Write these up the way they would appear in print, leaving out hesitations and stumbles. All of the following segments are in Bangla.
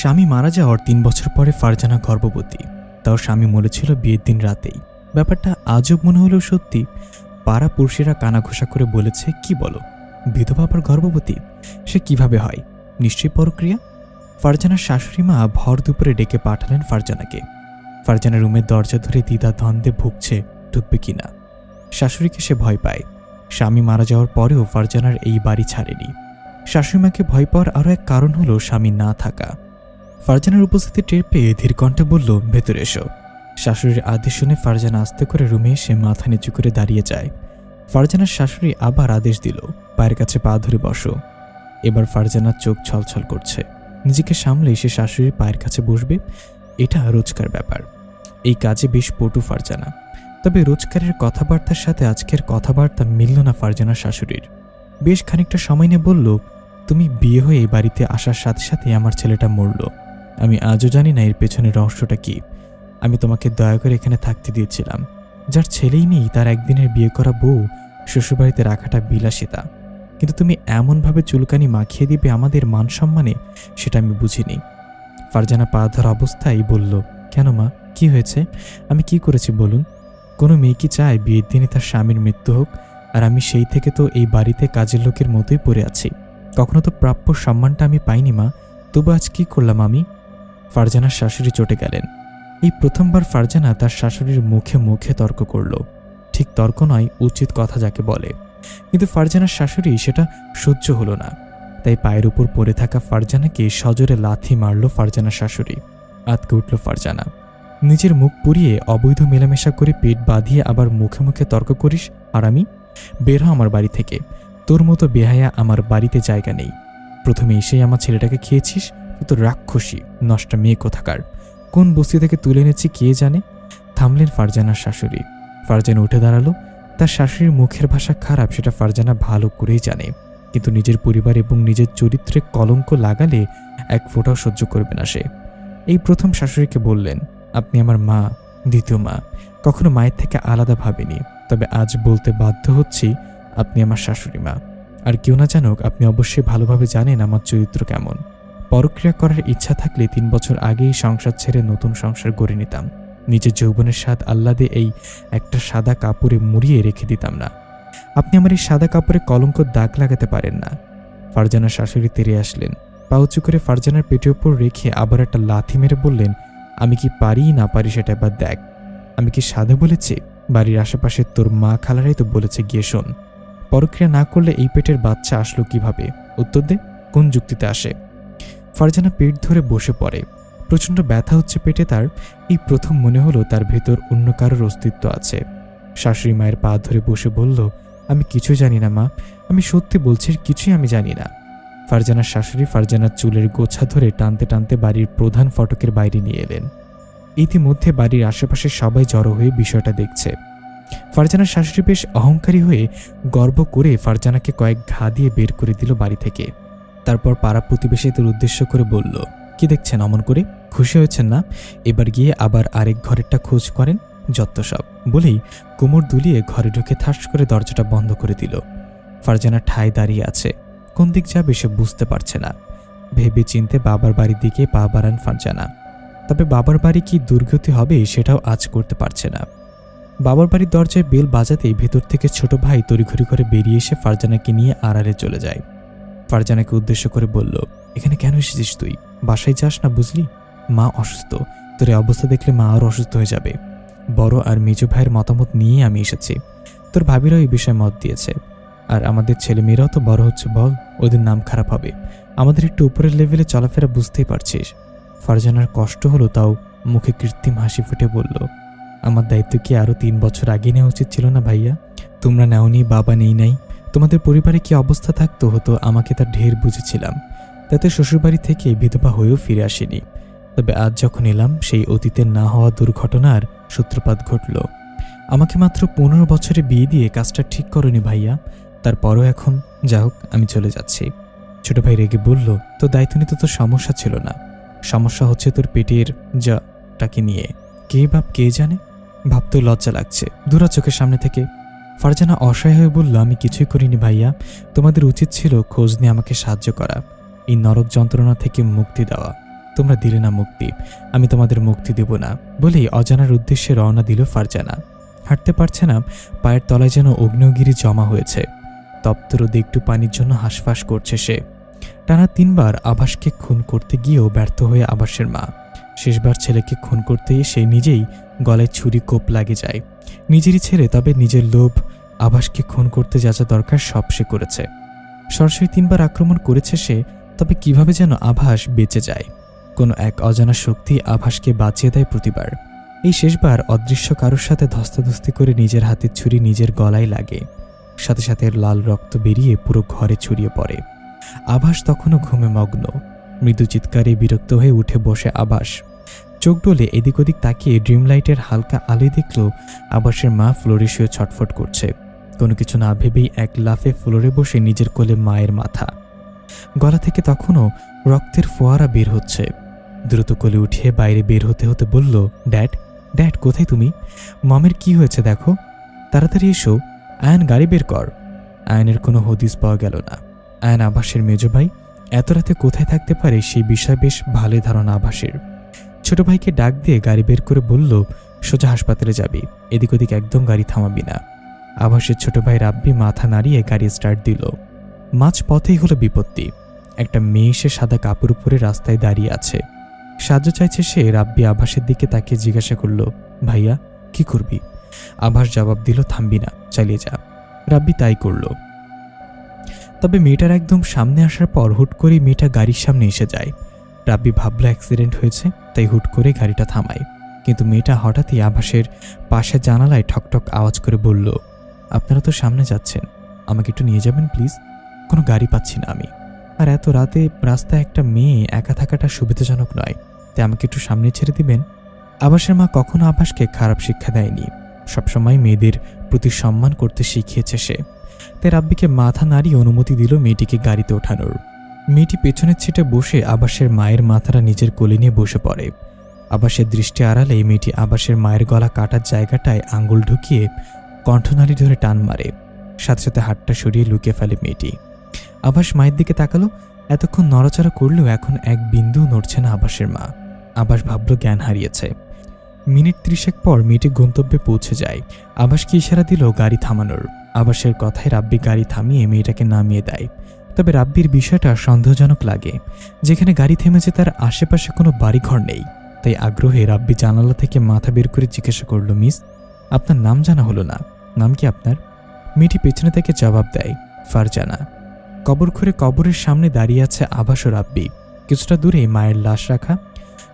স্বামী মারা যাওয়ার ৩ বছর পরে ফারজানা গর্ভবতী। তাও স্বামী মরেছিল বিয়ের দিন রাতেই। ব্যাপারটা আজব মনে হলেও সত্যি। পাড়া পুরুষেরা কানাঘোষা করে বলেছে, কি বলো, বিধবা আবার গর্ভবতী? সে কিভাবে হয়? নিশ্চয়ই পরক্রিয়া। ফারজানার শাশুড়ি মা ভর দুপুরে ডেকে পাঠালেন ফারজানাকে। ফারজানা রুমের দরজা ধরে দ্বিধা দ্বন্দ্বে ভুগছে, ঢুকবে কিনা। শাশুড়িকে সে ভয় পায়। স্বামী মারা যাওয়ার পরেও ফারজানার এই বাড়ি ছাড়েনি। শাশুড়িমাকে ভয় পাওয়ার আরও এক কারণ হলো স্বামী না থাকা। ফারজানার উপস্থিতি টের পেয়ে ধীর কণ্ঠে বলল, ভেতরে এসো। শাশুড়ির আদেশ শুনে ফারজানা আস্তে করে রুমে এসে মাথা নিচু করে দাঁড়িয়ে যায়। ফারজানার শাশুড়ি আবার আদেশ দিল, পায়ের কাছে পা ধরে বসো। এবার ফারজানার চোখ ছলছল করছে। নিজেকে সামলে সে শাশুড়ির পায়ের কাছে বসবে, এটা রোজকার ব্যাপার। এই কাজে বেশ পটু ফারজানা। তবে রোজকারের কথাবার্তার সাথে আজকের কথাবার্তা মিলল না ফারজানার শাশুড়ির। বেশ খানিকটা সময় নিয়ে বলল, তুমি বিয়ে হয়ে এই বাড়িতে আসার সাথে সাথে আমার ছেলেটা মরল। আমি আজও জানি না এর পেছনে রহস্যটা কি। আমি তোমাকে দয়া করে এখানে থাকতে দিয়েছিলাম। যার ছেলেই নেই তার একদিনের বিয়ে করা বউ শ্বশুরবাড়িতে রাখাটা বিলাসিতা। কিন্তু তুমি এমনভাবে চুলকানি মাখিয়ে দিবে আমাদের মান সম্মানে, সেটা আমি বুঝিনি। ফারজানা পা ধরা অবস্থায় বলল, কেন মা, কি হয়েছে? আমি কি করেছি বলুন? কোনো মেয়ে কি চায় বিয়ের দিনে তার স্বামীর মৃত্যু হোক? আর আমি সেই থেকে তো এই বাড়িতে কাজের লোকের মতোই পড়ে আছি। কখনো তো প্রাপ্য সম্মানটা আমি পাইনি মা, তবু আজ কি করলাম আমি? ফারজানার শাশুড়ি চটে গেলেন। এই প্রথমবার ফারজানা তার শাশুড়ির মুখে মুখে তর্ক করল। ঠিক তর্ক নয়, উচিত কথা যাকে বলে। কিন্তু ফারজানার শাশুড়ি সেটা সহ্য হলো না। তাই পায়ের উপর পড়ে থাকা ফারজানাকে সজোরে লাথি মারল ফারজানার শাশুড়ি। আতকে উঠল ফারজানা। নিজের মুখ পুড়িয়ে অবৈধ মেলামেশা করে পেট বাঁধিয়ে আবার মুখে মুখে তর্ক করিস? আর আমি? বের হ আমার বাড়ি থেকে। তোর মতো বেহায়া আমার বাড়িতে জায়গা নেই। প্রথমে এসেই আমার ছেলেটাকে খেয়েছিস, তুই তো রাক্ষসী নষ্ট মেয়ে কোথাকার। কোন বস্তি থেকে তুলে এনেছি কে জানে। থামলেন ফারজানার শাশুড়ি। ফারজানা উঠে দাঁড়ালো। তার শাশুড়ির মুখের ভাষা খারাপ সেটা ফারজানা ভালো করেই জানে। কিন্তু নিজের পরিবার এবং নিজের চরিত্রে কলঙ্ক লাগালে এক ফোঁটাও সহ্য করবে না সে। এই প্রথম শাশুড়িকে বললেন, আপনি আমার মা, দ্বিতীয় মা। কখনো মায়ের থেকে আলাদা ভাবিনি, তবে আজ বলতে বাধ্য হচ্ছি, আপনি আমার শাশুড়ি মা। আর কেউ না জানুক, আপনি অবশ্যই ভালোভাবে জানেন আমার চরিত্র কেমন। পরক্রিয়া করার ইচ্ছা থাকলে 3 বছর আগেই সংসার ছেড়ে নতুন সংসার গড়ে নিতাম। নিজের যৌবনের স্বাদ আহ্লাদে এই একটা সাদা কাপড়ে মুড়িয়ে রেখে দিতাম না। আপনি আমার এই সাদা কাপড়ে কলঙ্ক দাগ লাগাতে পারেন না। ফারজানার শাশুড়ি তেড়ে আসলেন। পা উঁচু করে ফারজানার পেটের উপর রেখে আবার একটা লাথি মেরে বললেন, আমি কি পারি না পারি সেটা এবার দেখ। আমি কি সাধে বলেছি? বাড়ির আশেপাশে তোর মা খালারাই তো বলেছে, গিয়ে শোন। পরক্রিয়া না করলে এই পেটের বাচ্চা আসলো কিভাবে? উত্তর দে, কোন যুক্তিতে আসে? ফারজানা পেট ধরে বসে পড়ে। প্রচণ্ড ব্যথা হচ্ছে পেটে তার। এই প্রথম মনে হলো তার ভেতর অন্য কারোর অস্তিত্ব আছে। শাশুড়ি মায়ের পা ধরে বসে বলল, আমি কিছু জানি না মা, আমি সত্যি বলছি, কিছুই আমি জানি না। ফারজানার শাশুড়ি ফারজানার চুলের গোছা ধরে টানতে টানতে বাড়ির প্রধান ফটকের বাইরে নিয়ে এলেন। ইতিমধ্যে বাড়ির আশেপাশে সবাই জড়ো হয়ে বিষয়টা দেখছে। ফারজানার শাশুড়ি বেশ অহংকারী হয়ে গর্ব করে ফারজানাকে কয়েক ঘা দিয়ে বের করে দিল বাড়ি থেকে। তারপর পাড়া প্রতিবেশীদের উদ্দেশ্য করে বলল, কি দেখছেন অমন করে? খুশি হয়েছেন না? এবার গিয়ে আবার আরেক ঘরেরটা খোঁজ করেন, যত সব। বলেই কোমর দুলিয়ে ঘরে ঢুকে ঠাস করে দরজাটা বন্ধ করে দিল। ফারজানা ঠায় দাঁড়িয়ে আছে। কোন দিক যাবে সে বুঝতে পারছে না। ভেবে চিনতে বাবার বাড়ির দিকে পা বাড়ান ফারজানা। তবে বাবার বাড়ি কি দুর্গতি হবে সেটাও আজ করতে পারছে না। বাবার বাড়ির দরজায় বেল বাজাতেই ভেতর থেকে ছোট ভাই তড়িঘড়ি করে বেরিয়ে এসে ফারজানাকে নিয়ে আড়ালে চলে যায়। ফারজানাকে উদ্দেশ্য করে বলল, এখানে কেন এসেছিস তুই? বাসায় যাস না বুঝলি? মা অসুস্থ, তোর এই অবস্থা দেখলে মা আরও অসুস্থ হয়ে যাবে। বড় আর মেজো ভাইয়ের মতামত নিয়ে আমি এসেছি। তোর ভাবিরাও এই বিষয়ে মত দিয়েছে। আর আমাদের ছেলেমেয়েরাও তো বড় হচ্ছে, বল, ওদের নাম খারাপ হবে। আমাদের একটু উপরের লেভেলে চলাফেরা বুঝতেই পারছিস। ফারজানার কষ্ট হলো, তাও মুখে কৃত্রিম হাসি ফুটে বলল, আমার দায়িত্ব কি আরও 3 বছর আগে নেওয়া উচিত ছিল না ভাইয়া? তোমরা নেওনি, বাবা নেই নাই। তোমাদের পরিবারে কি অবস্থা থাকতো হতো আমাকে তার ঢের বুঝেছিলাম। তাতে শ্বশুরবাড়ি থেকে বিধবা হয়েও ফিরে আসেনি। তবে আজ যখন এলাম, সেই অতীতের না হওয়া দুর্ঘটনার সূত্রপাত ঘটল। আমাকে মাত্র 15 বছরে বিয়ে দিয়ে কাজটা ঠিক করনি ভাইয়া। তারপরও এখন যা হোক, আমি চলে যাচ্ছি। ছোট ভাই রেগে বলল, তোর দায়িত্ব নিতে তোর সমস্যা ছিল না, সমস্যা হচ্ছে তোর পেটের যাটাকে নিয়ে। কে বাপ কে জানে? ভাবতেও লজ্জা লাগছে। দূরা চোখের সামনে থেকে। ফারজানা অসহায় হয়ে বলল, আমি কিছুই করিনি ভাইয়া। তোমাদের উচিত ছিল খোঁজ নিয়ে আমাকে সাহায্য করা, এই নরক যন্ত্রণা থেকে মুক্তি দেওয়া। তোমরা দিলে না মুক্তি, আমি তোমাদের মুক্তি দেব না বলেই অজানার উদ্দেশ্যে রওনা দিল ফারজানা। হাঁটতে পারছে না, পায়ের তলায় যেন অগ্নেয়গিরি জমা হয়েছে। তপ্ত রোদে একটু পানির জন্য হাঁসফাঁস করছে সে। টানা 3 বার আভাসকে খুন করতে গিয়েও ব্যর্থ হয়ে আভাসের মা। শেষবার ছেলেকে খুন করতে এসে নিজেই গলায় ছুরি কোপ লাগে যায়। নিজেরই ছেলে, তবে নিজের লোভ। আভাসকে খুন করতে যা যা দরকার সব সে করেছে। সরাসরি 3 বার আক্রমণ করেছে সে, তবে কিভাবে যেন আভাস বেঁচে যায়। কোনো এক অজানা শক্তি আভাসকে বাঁচিয়ে দেয় প্রতিবার। এই শেষবার অদৃশ্য কারোর সাথে ধস্তাধস্তি করে নিজের হাতের ছুরি নিজের গলায় লাগে। সাথে সাথে লাল রক্ত বেরিয়ে পুরো ঘরে ছড়িয়ে পড়ে। আভাস তখনও ঘুমে মগ্ন। মৃদু চিৎকারে বিরক্ত হয়ে উঠে বসে আভাস। চোখ ডলে এদিক ওদিক তাকিয়ে ড্রিম লাইটের হালকা আলোয় দেখল আভাসের মা ফ্লোরে শুয়ে ছটফট করছে। কোনো কিছু না ভেবেই এক লাফে ফ্লোরে বসে নিজের কোলে মায়ের মাথা। গলা থেকে তখনও রক্তের ফোয়ারা বের হচ্ছে। দ্রুত কোলে উঠিয়ে বাইরে বের হতে হতে বলল, ড্যাড, ড্যাড কোথায় তুমি? মমের কি হয়েছে দেখো, তাড়াতাড়ি এসো। আয়ান, গাড়ি বের কর। আয়ানের কোনো হদিস পাওয়া গেল না। আয়ান আভাসের মেজ ভাই, এত রাতে কোথায় থাকতে পারে সেই বিষয় বেশ ভালোই ধারণা আভাসের। ছোট ভাইকে ডাক দিয়ে গাড়ি বের করে বলল, সোজা হাসপাতালে যাবি, এদিক ওদিক একদম গাড়ি থামাবি না। আভাসের ছোট ভাই রাব্বি মাথা নাড়িয়ে গাড়ি স্টার্ট দিল। মাঝ পথেই হলো বিপত্তি। একটা মেয়ে এসে সাদা কাপড় উপরে রাস্তায় দাঁড়িয়ে আছে। সাহায্য চাইছে সে। রাব্বি আভাসের দিকে তাকিয়ে জিজ্ঞাসা করল, ভাইয়া কি করবি? আভাস জবাব দিল, থামবি না, চালিয়ে যা। রাব্বি তাই করল। তবে মেয়েটার একদম সামনে আসার পর হুট করে মেয়েটা গাড়ির সামনে এসে যায়। রাব্বি ভাবল অ্যাক্সিডেন্ট হয়েছে, তাই হুট করে গাড়িটা থামায়। কিন্তু মেয়েটা হঠাৎই আভাসের পাশে জানালায় ঠকঠক আওয়াজ করে বলল, আপনারা তো সামনে যাচ্ছেন, আমাকে একটু নিয়ে যাবেন প্লিজ, কোনো গাড়ি পাচ্ছি না আমি। আর এত রাতে রাস্তায় একটা মেয়ে একা থাকাটা সুবিধাজনক নয়, তাই আমাকে একটু সামনে ছেড়ে দিবেন। আভাসের মা কখনো আভাসকে খারাপ শিক্ষা দেয়নি, সবসময় মেয়েদের প্রতি সম্মান করতে শিখিয়েছে সে। তাই রাব্বিকে মাথা নাড়িয়ে অনুমতি দিল মেয়েটিকে গাড়িতে ওঠানোর। মেয়েটি পেছনের সিটে বসে আভাসের মায়ের মাথাটা নিজের কোলে নিয়ে বসে পড়ে। আভাসের দৃষ্টি আড়ালে মেয়েটি আভাসের মায়ের গলা কাটার জায়গাটায় আঙুল ঢুকিয়ে কণ্ঠনালী ধরে টান মারে। সাথে সাথে হাতটা সরিয়ে লুকিয়ে ফেলে মেয়েটি। আভাস মায়ের দিকে তাকালো। এতক্ষণ নড়াচড়া করলেও এখন এক বিন্দু নড়ছে না আভাসের মা। আভাস ভাবল জ্ঞান হারিয়েছে। মিনিট 30 পর মেয়েটি গন্তব্যে পৌঁছে যায়। আভাসকে ইশারা দিল গাড়ি থামানোর। আভাসের কথায় রাব্বি গাড়ি থামিয়ে মেয়েটাকে নামিয়ে দেয়। তবে রাব্বির বিষয়টা সন্দেহজনক লাগে। যেখানে গাড়ি থেমেছে তার আশেপাশে কোনো বাড়িঘর নেই। তাই আগ্রহে রাব্বি জানালা থেকে মাথা বের করে জিজ্ঞাসা করল, মিস, আপনার নাম জানা হলো না, নাম কি আপনার? মেয়েটি পেছনে থেকে জবাব দেয়, ফারজানা। কবর খুঁড়ে কবরের সামনে দাঁড়িয়ে আছে আভাস ও রাব্বি। কিছুটা দূরে মায়ের লাশ রাখা।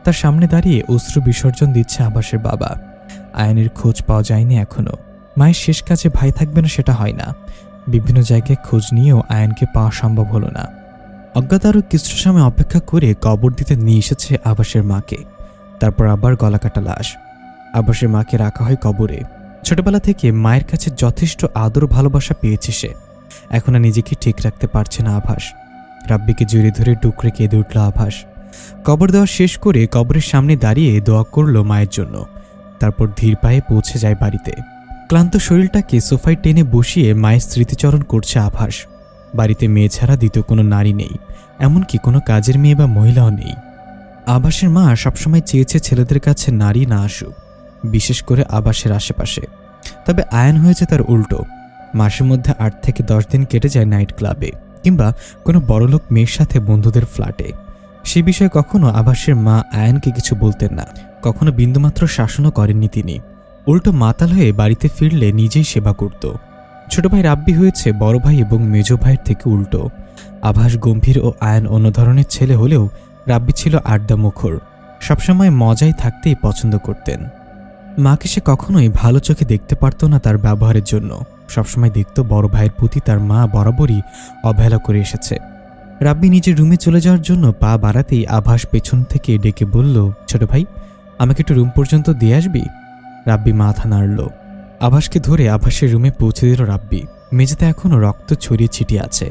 তার সামনে দাঁড়িয়ে অশ্রু বিসর্জন দিচ্ছে আভাসের বাবা। আয়ানের খোঁজ পাওয়া যায়নি এখনো। মায়ের শেষ কাজে ভাই থাকবে না সেটা হয় না। বিভিন্ন জায়গায় খোঁজ নিয়েও আয়ানকে পাওয়া সম্ভব হলো না। অজ্ঞাত আরও কিছুটা সময় অপেক্ষা করে কবর দিতে নিয়ে এসেছে আভাসের মাকে। তারপর আবার গলাকাটা লাশ। আভাসের মাকে রাখা হয় কবরে। ছোটবেলা থেকে মায়ের কাছে যথেষ্ট আদর ভালোবাসা পেয়েছে সে। এখন আর নিজেকে ঠিক রাখতে পারছে না আভাস। রাব্বিকে জড়িয়ে ধরে ডুকরে কেঁদে উঠল আভাস। কবর দেওয়া শেষ করে কবরের সামনে দাঁড়িয়ে দোয়া করল মায়ের জন্য। তারপর ধীর পায়ে পৌঁছে যায় বাড়িতে। ক্লান্ত শরীরটাকে সোফায় টেনে বসিয়ে মায়ের স্মৃতিচরণ করছে আভাস। বাড়িতে মেয়ে ছাড়া দ্বিতীয় কোনো নারী নেই, এমনকি কোনো কাজের মেয়ে বা মহিলাও নেই। আভাসের মা সবসময় চেয়েছে ছেলেদের কাছে নারী না আসুক, বিশেষ করে আভাসের আশেপাশে। তবে আয়ান হয়েছে তার উল্টো। মাসের মধ্যে 8 থেকে 10 দিন কেটে যায় নাইট ক্লাবে কিংবা কোনো বড়লোক মেয়ের সাথে বন্ধুদের ফ্ল্যাটে। সে বিষয়ে কখনো আভাসের মা আয়ানকে কিছু বলতেন না, কখনো বিন্দুমাত্র শাসনও করেননি তিনি। উল্টো মাতাল হয়ে বাড়িতে ফিরলে নিজেই সেবা করত। ছোট ভাই রাব্বি হয়েছে বড় ভাই এবং মেজ ভাইয়ের থেকে উল্টো। আভাস গম্ভীর ও আয়ান অন্য ধরনের ছেলে হলেও রাব্বি ছিল আড্ডামুখর। সবসময় মজায় থাকতেই পছন্দ করতেন। মাকে সে কখনোই ভালো চোখে দেখতে পারত না তার ব্যবহারের জন্য। সবসময় দেখত বড় ভাইয়ের প্রতি তার মা বরাবরই অবহেলা করে এসেছে। রাব্বি নিজের রুমে চলে যাওয়ার জন্য পা বাড়াতেই আভাস পেছন থেকে ডেকে বলল, ছোট ভাই, আমাকে একটু রুম পর্যন্ত দিয়ে আসবি? রাব্বি মাথা নাড়ল। আভাসকে ধরে আভাসের রুমে পৌঁছে দিল রাব্বি। মেঝেতে এখনও রক্ত ছড়িয়ে ছিটিয়ে আছে।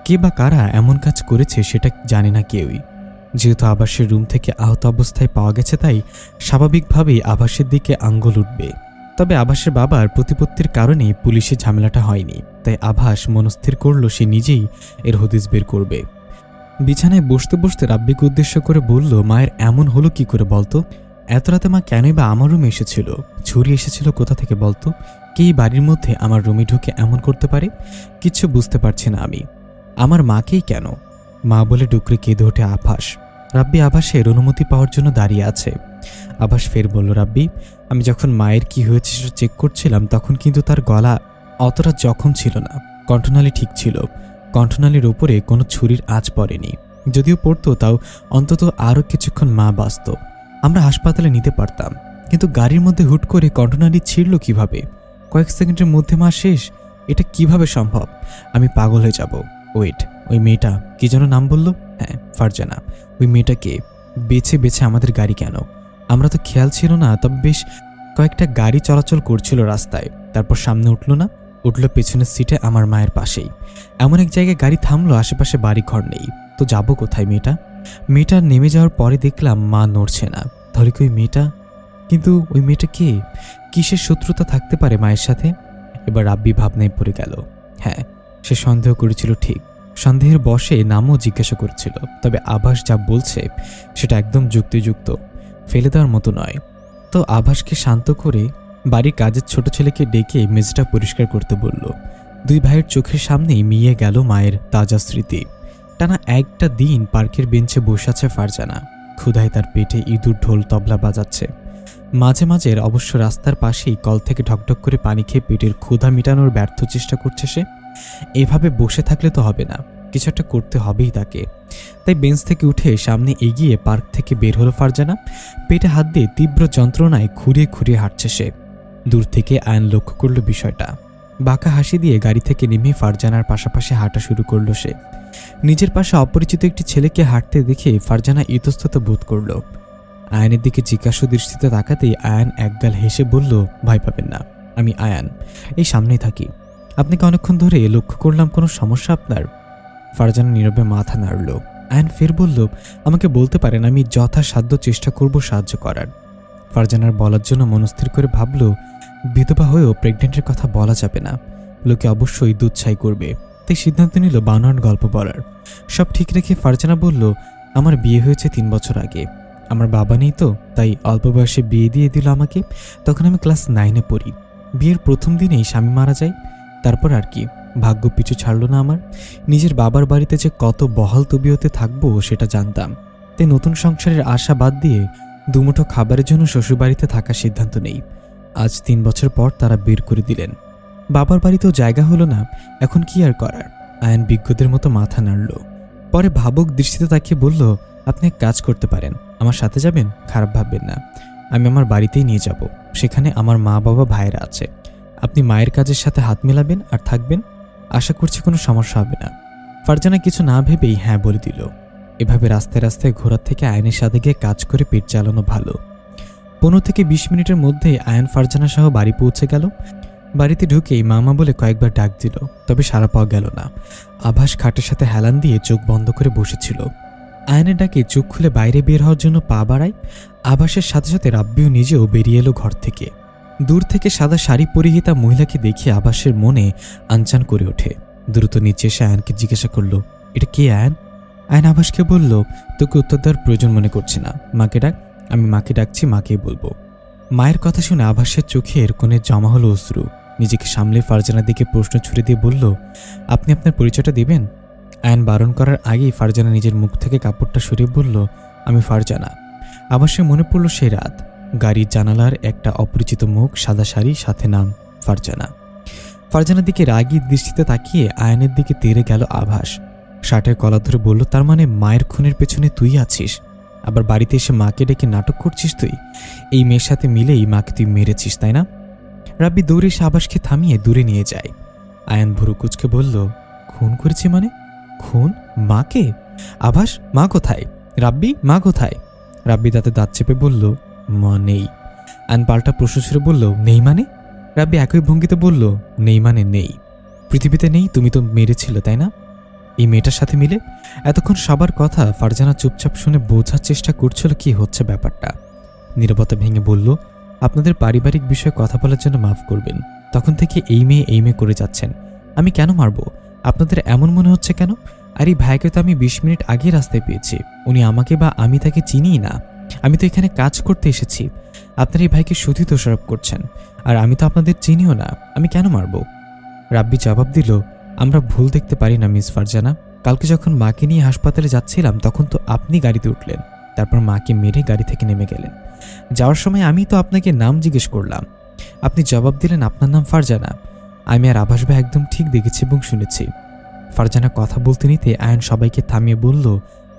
কে বা কারা এমন কাজ করেছে সেটা জানে না কেউই। যেহেতু আভাসের রুম থেকে আহত অবস্থায় পাওয়া গেছে, তাই স্বাভাবিকভাবেই আভাসের দিকে আঙ্গুল উঠবে। তবে আভাসের বাবার প্রতিপত্তির কারণে পুলিশের ঝামেলাটা হয়নি। তাই আভাস মনস্থির করল সে নিজেই এর হদিস বের করবে। বিছানায় বসতে বসতে রাব্বিকে উদ্দেশ্য করে বলল, মায়ের এমন হলো কি করে বলতো? এত রাতে মা কেনই বা আমার রুমে এসেছিল? ছুরি এসেছিল কোথা থেকে বলতো? কে এই বাড়ির মধ্যে আমার রুমে ঢুকে এমন করতে পারে? কিচ্ছু বুঝতে পারছি না আমি। আমার মাকেই কেন? মা বলে ডুকরে কেঁদে ওঠে আভাস। রাব্বি আভাসের অনুমতি পাওয়ার জন্য দাঁড়িয়ে আছে। আভাস ফের বলল, রাব্বি, আমি যখন মায়ের কি হয়েছে সেটা চেক করছিলাম তখন কিন্তু তার গলা অতটা জখম ছিল না, কণ্ঠনালী ঠিক ছিল। কণ্ঠনালীর উপরে কোনো ছুরির আঁচ পড়েনি। যদিও পড়তো তাও অন্তত আরও কিছুক্ষণ মা বাঁচত, আমরা হাসপাতালে নিতে পারতাম। কিন্তু গাড়ির মধ্যে হুট করে কণ্ঠনালী ছিঁড়ল কিভাবে? কয়েক সেকেন্ডের মধ্যে মা শেষ। এটা কিভাবে সম্ভব? আমি পাগল হয়ে যাব। ওয়েট, ওই মেয়েটা কি যেন নাম বলল? হ্যাঁ, ফারজানা। ওই মেয়েটাকে বেছে বেছে আমাদের গাড়ি কেন? আমরা তো খেয়াল ছিল না। তবে বেশ কয়েকটা গাড়ি চলাচল করছিল রাস্তায়, তারপর সামনে উঠল পেছনের সিটে আমার মায়ের পাশেই। এমন এক জায়গায় গাড়ি থামলো, আশেপাশে বাড়ি ঘর নেই। তো যাব কোথায়? মেয়েটা নেমে যাওয়ার পরে দেখলাম মা নড়ছে না। তাহলে কি ওই মেয়েটা? কিন্তু ওই মেয়েটা কে? কিসের শত্রুতা থাকতে পারে মায়ের সাথে? এবার রাব্বি ভাবনায় পড়ে গেল। হ্যাঁ, সে সন্দেহ করেছিল ঠিক। সন্দেহের বশে নামও জিজ্ঞাসা করেছিল। তবে আভাস যা বলছে সেটা একদম যুক্তিযুক্ত, ফেলে দেওয়ার মতো নয়। তো আভাসকে শান্ত করে বাড়ির কাজের ছোট ছেলেকে ডেকে মেঝেটা পরিষ্কার করতে বলল। দুই ভাইয়ের চোখের সামনেই মিয়ে গেল মায়ের তাজা স্মৃতি। টানা একটা দিন পার্কের বেঞ্চে বসে আছে ফারজানা। ক্ষুধায় তার পেটে ইঁদুর ঢোল তবলা বাজাচ্ছে। মাঝে মাঝে অবশ্য রাস্তার পাশেই কল থেকে ঢকঢক করে পানি খেয়ে পেটের ক্ষুধা মেটানোর ব্যর্থ চেষ্টা করছে সে। এভাবে বসে থাকলে তো হবে না, কিছু একটা করতে হবেই তাকে। তাই বেঞ্চ থেকে উঠে সামনে এগিয়ে পার্ক থেকে বের হলো ফারজানা। পেটে হাত দিয়ে তীব্র যন্ত্রণায় খুঁড়িয়ে খুঁড়িয়ে হাঁটছে সে। দূর থেকে আয়ন লক্ষ্য করল বিষয়টা। বাঁকা হাসি দিয়ে গাড়ি থেকে নেমে ফারজানার পাশাপাশি হাঁটা শুরু করলো সে। নিজের পাশে অপরিচিত একটি ছেলেকে হাঁটতে দেখে ফারজানা ইতস্তত বোধ করল। আয়নের দিকে জিজ্ঞাসা দৃষ্টিতে তাকাতেই আয়ান একগাল হেসে বলল, ভয় পাবেন না, আমি আয়ান, এই সামনেই থাকি। আপনাকে অনেকক্ষণ ধরে লক্ষ্য করলাম, কোনো সমস্যা আপনার? ফারজানা নীরবে মাথা নাড়ল। আয়ান ফের বলল, আমাকে বলতে পারেন, আমি যথাসাধ্য চেষ্টা করব সাহায্য করার। ফারজানার বলার জন্য মনস্থির করে ভাবল, বিধবা হয়েও প্রেগনেন্টের কথা বলা যাবে না, লোকে অবশ্যই দুধছাই করবে। তাই সিদ্ধান্ত নিল বানোয়াট গল্প বলার। সব ঠিক রেখে ফারজানা বলল, আমার বিয়ে হয়েছে 3 বছর আগে। আমার বাবা নেই তো, তাই অল্প বয়সে বিয়ে দিয়ে দিল আমাকে। তখন আমি ক্লাস 9-এ পড়ি। বিয়ের প্রথম দিনেই স্বামী মারা যায়। তারপর আর কি, ভাগ্য পিছু ছাড়ল না আমার। নিজের বাবার বাড়িতে যে কত বহাল তবিয়তে থাকবো সেটা জানতাম। তাই নতুন সংসারের আশা বাদ দিয়ে দুমুঠো খাবারের জন্য শ্বশুরবাড়িতে থাকার সিদ্ধান্ত নেই। আজ 3 বছর পর তারা বের করে দিলেন। বাবার বাড়িতেও জায়গা হলো না। এখন কি আর করার? আয়ন বিজ্ঞদের মতো মাথা নাড়ল। পরে ভাবুক দৃষ্টিতে তাকিয়ে বলল, আপনি এক কাজ করতে পারেন, আমার সাথে যাবেন? খারাপ ভাববেন না, আমি আমার বাড়িতেই নিয়ে যাব। সেখানে আমার মা বাবা ভাইরা আছে। আপনি মায়ের কাজের সাথে হাত মেলাবেন আর থাকবেন। আশা করছি কোনো সমস্যা হবে না। ফারজানা কিছু না ভেবেই হ্যাঁ বলে দিল। এভাবে রাস্তায় রাস্তায় ঘোরার থেকে আয়নের সাথে গিয়ে কাজ করে পেট চালানো ভালো। 15 থেকে 20 মিনিটের মধ্যেই আয়ন ফারজানা সহ বাড়ি পৌঁছে গেল। বাড়িতে ঢুকেই মামা বলে কয়েকবার ডাক দিল, তবে সাড়া পাওয়া গেল না। আভাস খাটের সাথে হেলান দিয়ে চোখ বন্ধ করে বসেছিল। আয়নের ডাকে চোখ খুলে বাইরে বের হওয়ার জন্য পা বাড়ায়। আভাসের সাথে সাথে রাব্বিও নিজেও বেরিয়ে এলো ঘর থেকে। দূর থেকে সাদা শাড়ি পরিহিতা মহিলাকে দেখে আভাসের মনে আনচান করে ওঠে। দ্রুত নিচে এসে আয়নকে জিজ্ঞাসা করলো, এটা কে আয়ন? আয়ন আভাসকে বলল, তোকে উত্তর দেওয়ার প্রয়োজন মনে করছি না, মাকে ডাক। আমি মাকে ডাকছি, মাকেই বলবো। মায়ের কথা শুনে আভাসের চোখের কোণে জমা হলো অশ্রু। নিজেকে সামলে ফারজানার দিকে প্রশ্ন ছুড়ে দিয়ে বলল, আপনি আপনার পরিচয়টা দেবেন? আয়ন বারণ করার আগেই ফারজানা নিজের মুখ থেকে কাপড়টা সরিয়ে বলল, আমি ফারজানা। আভাসের মনে পড়ল সেই রাত, গাড়ির জানালার একটা অপরিচিত মুখ, সাদা শাড়ি, সাথে নাম ফারজানা। ফারজানার দিকে রাগী দৃষ্টিতে তাকিয়ে আয়নের দিকে তেড়ে গেল আভাস। শার্টের কলার ধরে বলল, তার মানে মায়ের খুনের পেছনে তুই আছিস? আবার বাড়িতে এসে মাকে ডেকে নাটক করছিস তুই? এই মেয়ের সাথে মিলেই মাকে তুই মেরেছিস, তাই না? রাব্বি দৌড়ে এসে আভাসকে থামিয়ে দূরে নিয়ে যায়। আয়ন ভুরু কুচকে বলল, খুন করেছি মানে? খুন? মাকে? আভাস, মা কোথায়? রাব্বি, মা কোথায়? রাব্বি দাঁতে দাঁত চেপে বলল, মা নেই। আয়ন পাল্টা প্রশ্ন ছুড়ে বলল, নেই মানে? রাব্বি একই ভঙ্গিতে বলল, নেই মানে নেই। পৃথিবীতে নেই, তুমি তো মেরেছিলে, তাই না? এই মেয়েটার সাথে মিলে? এতক্ষণ সবার কথা ফারজানা চুপচাপ শুনে বোঝার চেষ্টা করছিল কি হচ্ছে ব্যাপারটা। নীরবতা ভেঙে বলল, আপনাদের পারিবারিক বিষয়ে কথা বলার জন্য মাফ করবেন। তখন থেকে এই মেয়ে করে যাচ্ছেন। আমি কেন মারব? আপনাদের এমন মনে হচ্ছে কেন? আর এই ভাইকে তো আমি 20 মিনিট আগে রাস্তায় পেয়েছি। উনি আমাকে বা আমি তাকে চিনিই না। আমি তো এখানে কাজ করতে এসেছি। আপনার এই ভাইকে শুধুই দোষারোপ করছেন, আর আমি তো আপনাদের চিনিও না, আমি কেন মারব? রাব্বি জবাব দিল, আমরা ভুল দেখতে পারি না মিস ফারজানা। কালকে যখন মাকে নিয়ে হাসপাতালে যাচ্ছিলাম তখন তো আপনি গাড়িতে উঠলেন, তারপর মাকে মেরে গাড়ি থেকে নেমে গেলেন। যাওয়ার সময় আমি তো আপনাকে নাম জিজ্ঞেস করলাম, আপনি জবাব দিলেন আপনার নাম ফারজানা। আমি আর আভাস ভাই একদম ঠিক দেখেছি এবং শুনেছি। ফারজানা কথা বলতে নিতে আয়ন সবাইকে থামিয়ে বলল,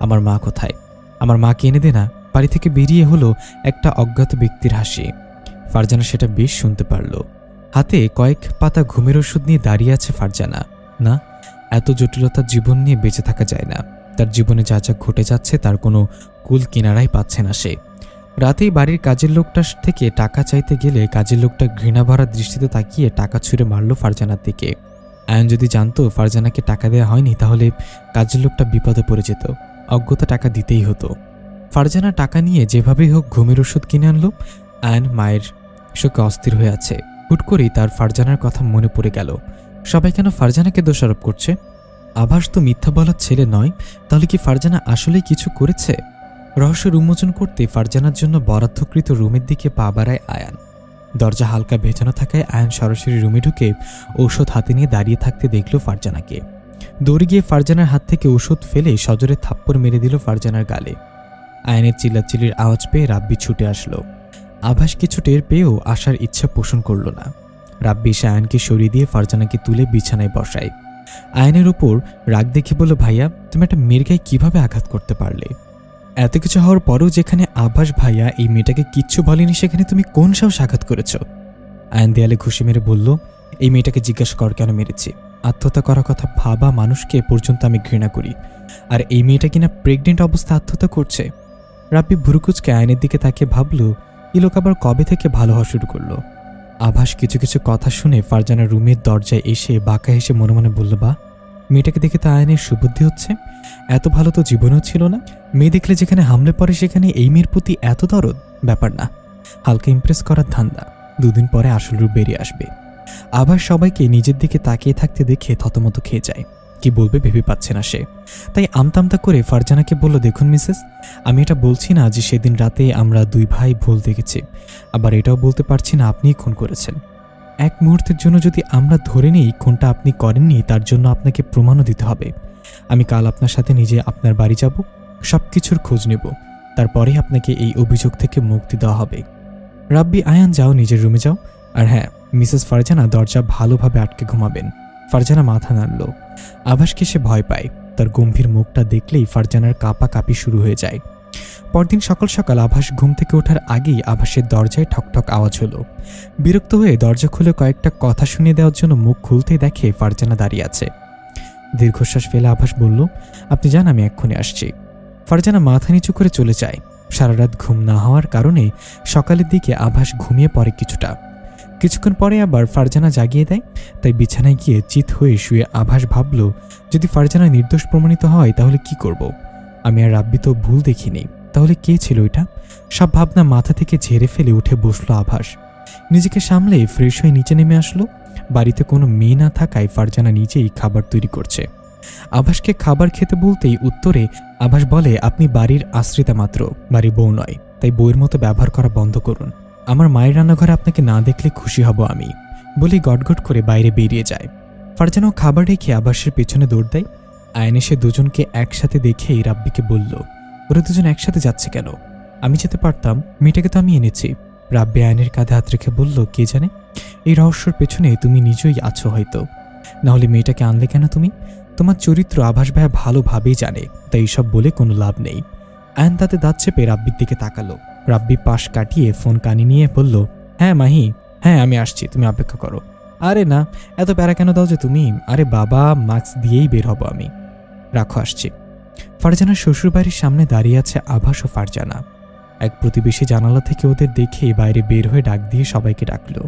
আমার মা কোথায়? আমার মাকে এনে দে না। বাড়ি থেকে বেরিয়ে হলো একটা অজ্ঞাত ব্যক্তির হাসি। ফারজানা সেটা বেশ শুনতে পারল। হাতে কয়েক পাতা ঘুমের ওষুধ নিয়ে দাঁড়িয়ে আছে ফারজানা। না, এত জটিলতার জীবন নিয়ে বেঁচে থাকা যায় না। তার জীবনে যা যা ঘটে যাচ্ছে তার কোনো কুল কিনারাই পাচ্ছে না সে। রাতেই বাড়ির কাজের লোকটার থেকে টাকা চাইতে গেলে কাজের লোকটা ঘৃণা ভরা দৃষ্টিতে তাকিয়ে টাকা ছুঁড়ে মারল ফারজানার দিকে। আয়ন যদি জানতো ফারজানাকে টাকা দেওয়া হয়নি তাহলে কাজের লোকটা বিপদে পড়ে যেত। অজ্ঞতা টাকা দিতেই হতো। ফারজানা টাকা নিয়ে যেভাবেই হোক ঘুমের ওষুধ কিনে আনলো। আয়ন মায়ের শোকে অস্থির হয়ে আছে। হুট করেই তার ফারজানার কথা মনে পড়ে গেল। সবাই কেন ফারজানাকে দোষারোপ করছে? আভাস তো মিথ্যা বলার ছেলে নয়, তাহলে কি ফারজানা আসলেই কিছু করেছে? রহস্য উন্মোচন করতে ফারজানার জন্য বরাদ্দকৃত রুমের দিকে পা বাড়ায় আয়ান। দরজা হালকা ভেজানো থাকায় আয়ান সরাসরি রুমে ঢুকে ঔষধ হাতে নিয়ে দাঁড়িয়ে থাকতে দেখল ফারজানাকে। দৌড়ে গিয়ে ফারজানার হাত থেকে ওষুধ ফেলে সজোরে থাপ্পড় মেরে দিল ফারজানার গালে। আয়ানের চিল্লাচিল্লির আওয়াজ পেয়ে রাব্বি ছুটে আসলো। আভাস কিছু টের পেয়েও আসার ইচ্ছা পোষণ করল না। রাব্বি এসে আয়নকে সরিয়ে দিয়ে ফারজানাকে তুলে বিছানায় বসায়। আয়নের উপর রাগ দেখে বলল, ভাইয়া তুমি একটা মেয়ের গায়ে কিভাবে আঘাত করতে পারলে? এত কিছু হওয়ার পরেও যেখানে আভাস ভাইয়া এই মেয়েটাকে কিচ্ছু বলেনি সেখানে তুমি কোন সাহস আঘাত করেছ? আয়ন দেয়ালে ঘুষি মেরে বলল, এই মেয়েটাকে জিজ্ঞাসা কর কেন মেরেছি। আত্মহত্যা করার কথা ভাবা মানুষকে পর্যন্ত আমি ঘৃণা করি, আর এই মেয়েটা কিনা প্রেগনেন্ট অবস্থা আত্মহত্যা করছে। রাব্বি ভুরুকুচকে আয়নের দিকে তাকিয়ে ভাবল, এই লোক আবার কবে থেকে ভালো হওয়া শুরু করলো? আভাস কিছু কিছু কথা শুনে ফারজানার রুমের দরজায় এসে বাঁকা হেসে মনে মনে বলল, বা মেয়েটাকে দেখে তো আয়নের সুবুদ্ধি হচ্ছে। এত ভালো তো জীবনেও ছিল না। মেয়ে দেখলে যেখানে হামলে পড়ে সেখানে এই মেয়ের প্রতি এত দরদ, ব্যাপার না। হালকা ইমপ্রেস করার ধান্দা, দুদিন পরে আসল রূপ বেরিয়ে আসবে। আভাস সবাইকে নিজের দিকে তাকিয়ে থাকতে দেখে থতমত খেয়ে যায়। কি বলবে ভেবে পাচ্ছে না সে। তাই আমতামতা করে ফারজানাকে বলল, দেখুন মিসেস, আমি এটা বলছি না যে সেদিন রাতে আমরা দুই ভাই ভুল দেখেছি, আবার এটাও বলতে পারছি না আপনিই খুন করেছেন। এক মুহূর্তের জন্য যদি আমরা ধরে নিই খুনটা আপনি করেননি, তার জন্য আপনাকে প্রমাণও দিতে হবে। আমি কাল আপনার সাথে নিজে আপনার বাড়ি যাব, সব কিছুর খোঁজ নেব, তারপরে আপনাকে এই অভিযোগ থেকে মুক্তি দেওয়া হবে। রাব্বি, আয়ান যাও, নিজের রুমে যাও। আর হ্যাঁ, মিসেস ফারজানা দরজা ভালোভাবে আটকে ঘুমাবেন। ফারজানা মাথা নাড়ল। আভাসকে সে ভয় পায়। তার গম্ভীর মুখটা দেখলেই ফারজানার কাঁপাকাঁপি শুরু হয়ে যায়। পরদিন সকাল সকাল আভাস ঘুম থেকে ওঠার আগেই আভাসের দরজায় ঠকঠক আওয়াজ হলো। বিরক্ত হয়ে দরজা খুলে কয়েকটা কথা শুনিয়ে দেওয়ার জন্য মুখ খুলতেই দেখে ফারজানা দাঁড়িয়ে আছে। দীর্ঘশ্বাস ফেলে আভাস বলল, আপনি যান, আমি এক্ষুনি আসছি। ফারজানা মাথা নিচু করে চলে যায়। সারা রাত ঘুম না হওয়ার কারণে সকালের দিকে আভাস ঘুমিয়ে পড়ে কিছুটা। কিছুক্ষণ পরে আবার ফারজানা জাগিয়ে দেয়। তাই বিছানায় গিয়ে চিত হয়ে শুয়ে আভাস ভাবল, যদি ফারজানা নির্দোষ প্রমাণিত হয় তাহলে কি করব? আমি আর রাব্বি তো ভুল দেখিনি, তাহলে কে ছিল এটা? সব ভাবনা মাথা থেকে ঝেড়ে ফেলে উঠে বসলো আভাস। নিজেকে সামলে ফ্রেশ হয়ে নিচে নেমে আসলো। বাড়িতে কোনো মেয়ে না থাকায় ফারজানা নিজেই খাবার তৈরি করছে। আভাসকে খাবার খেতে বলতেই উত্তরে আভাস বলে, আপনি বাড়ির আশ্রিতা মাত্র, বাড়ির বউ নয়, তাই বউয়ের মতো ব্যবহার করা বন্ধ করুন। আমার মায়ের রান্নাঘরে আপনাকে না দেখলে খুশি হব আমি, বলেই গটগট করে বাইরে বেরিয়ে যায়। ফারজানাও খাবার রেখে আভাসের পেছনে দৌড় দেয়। আয়ন এসে দুজনকে একসাথে দেখেই রাব্বিকে বলল, ওরা দুজন একসাথে যাচ্ছে কেন? আমি যেতে পারতাম, মেয়েটাকে তো আমি এনেছি। রাব্বি আয়নের কাঁধে হাত রেখে বলল, কে জানে, এই রহস্যর পেছনে তুমি নিজেই আছো হয়তো। নাহলে মেয়েটাকে আনলে কেন তুমি? তোমার চরিত্র আভাস ভাইয়া ভালোভাবেই জানে, তাই এইসব বলে কোনো লাভ নেই। আয়ন তাতে দাঁত চেপে রাব্বির দিকে তাকালো। রাব্বি পাশ কাটিয়ে ফোন কানে নিয়ে বলল, হ্যাঁ মাহি, হ্যাঁ আমি আসছি, তুমি অপেক্ষা করো। আরে না, এত প্যারা কেন দাও যে তুমি? আরে বাবা, মাস্ক দিয়েই বের হব আমি। রাখো, আসছি। ফারজানার শ্বশুরবাড়ির সামনে দাঁড়িয়ে আছে আভাস ও ফারজানা। এক প্রতিবেশী জানালা থেকে ওদের দেখে বাইরে বের হয়ে ডাক দিয়ে সবাইকে ডাকলো।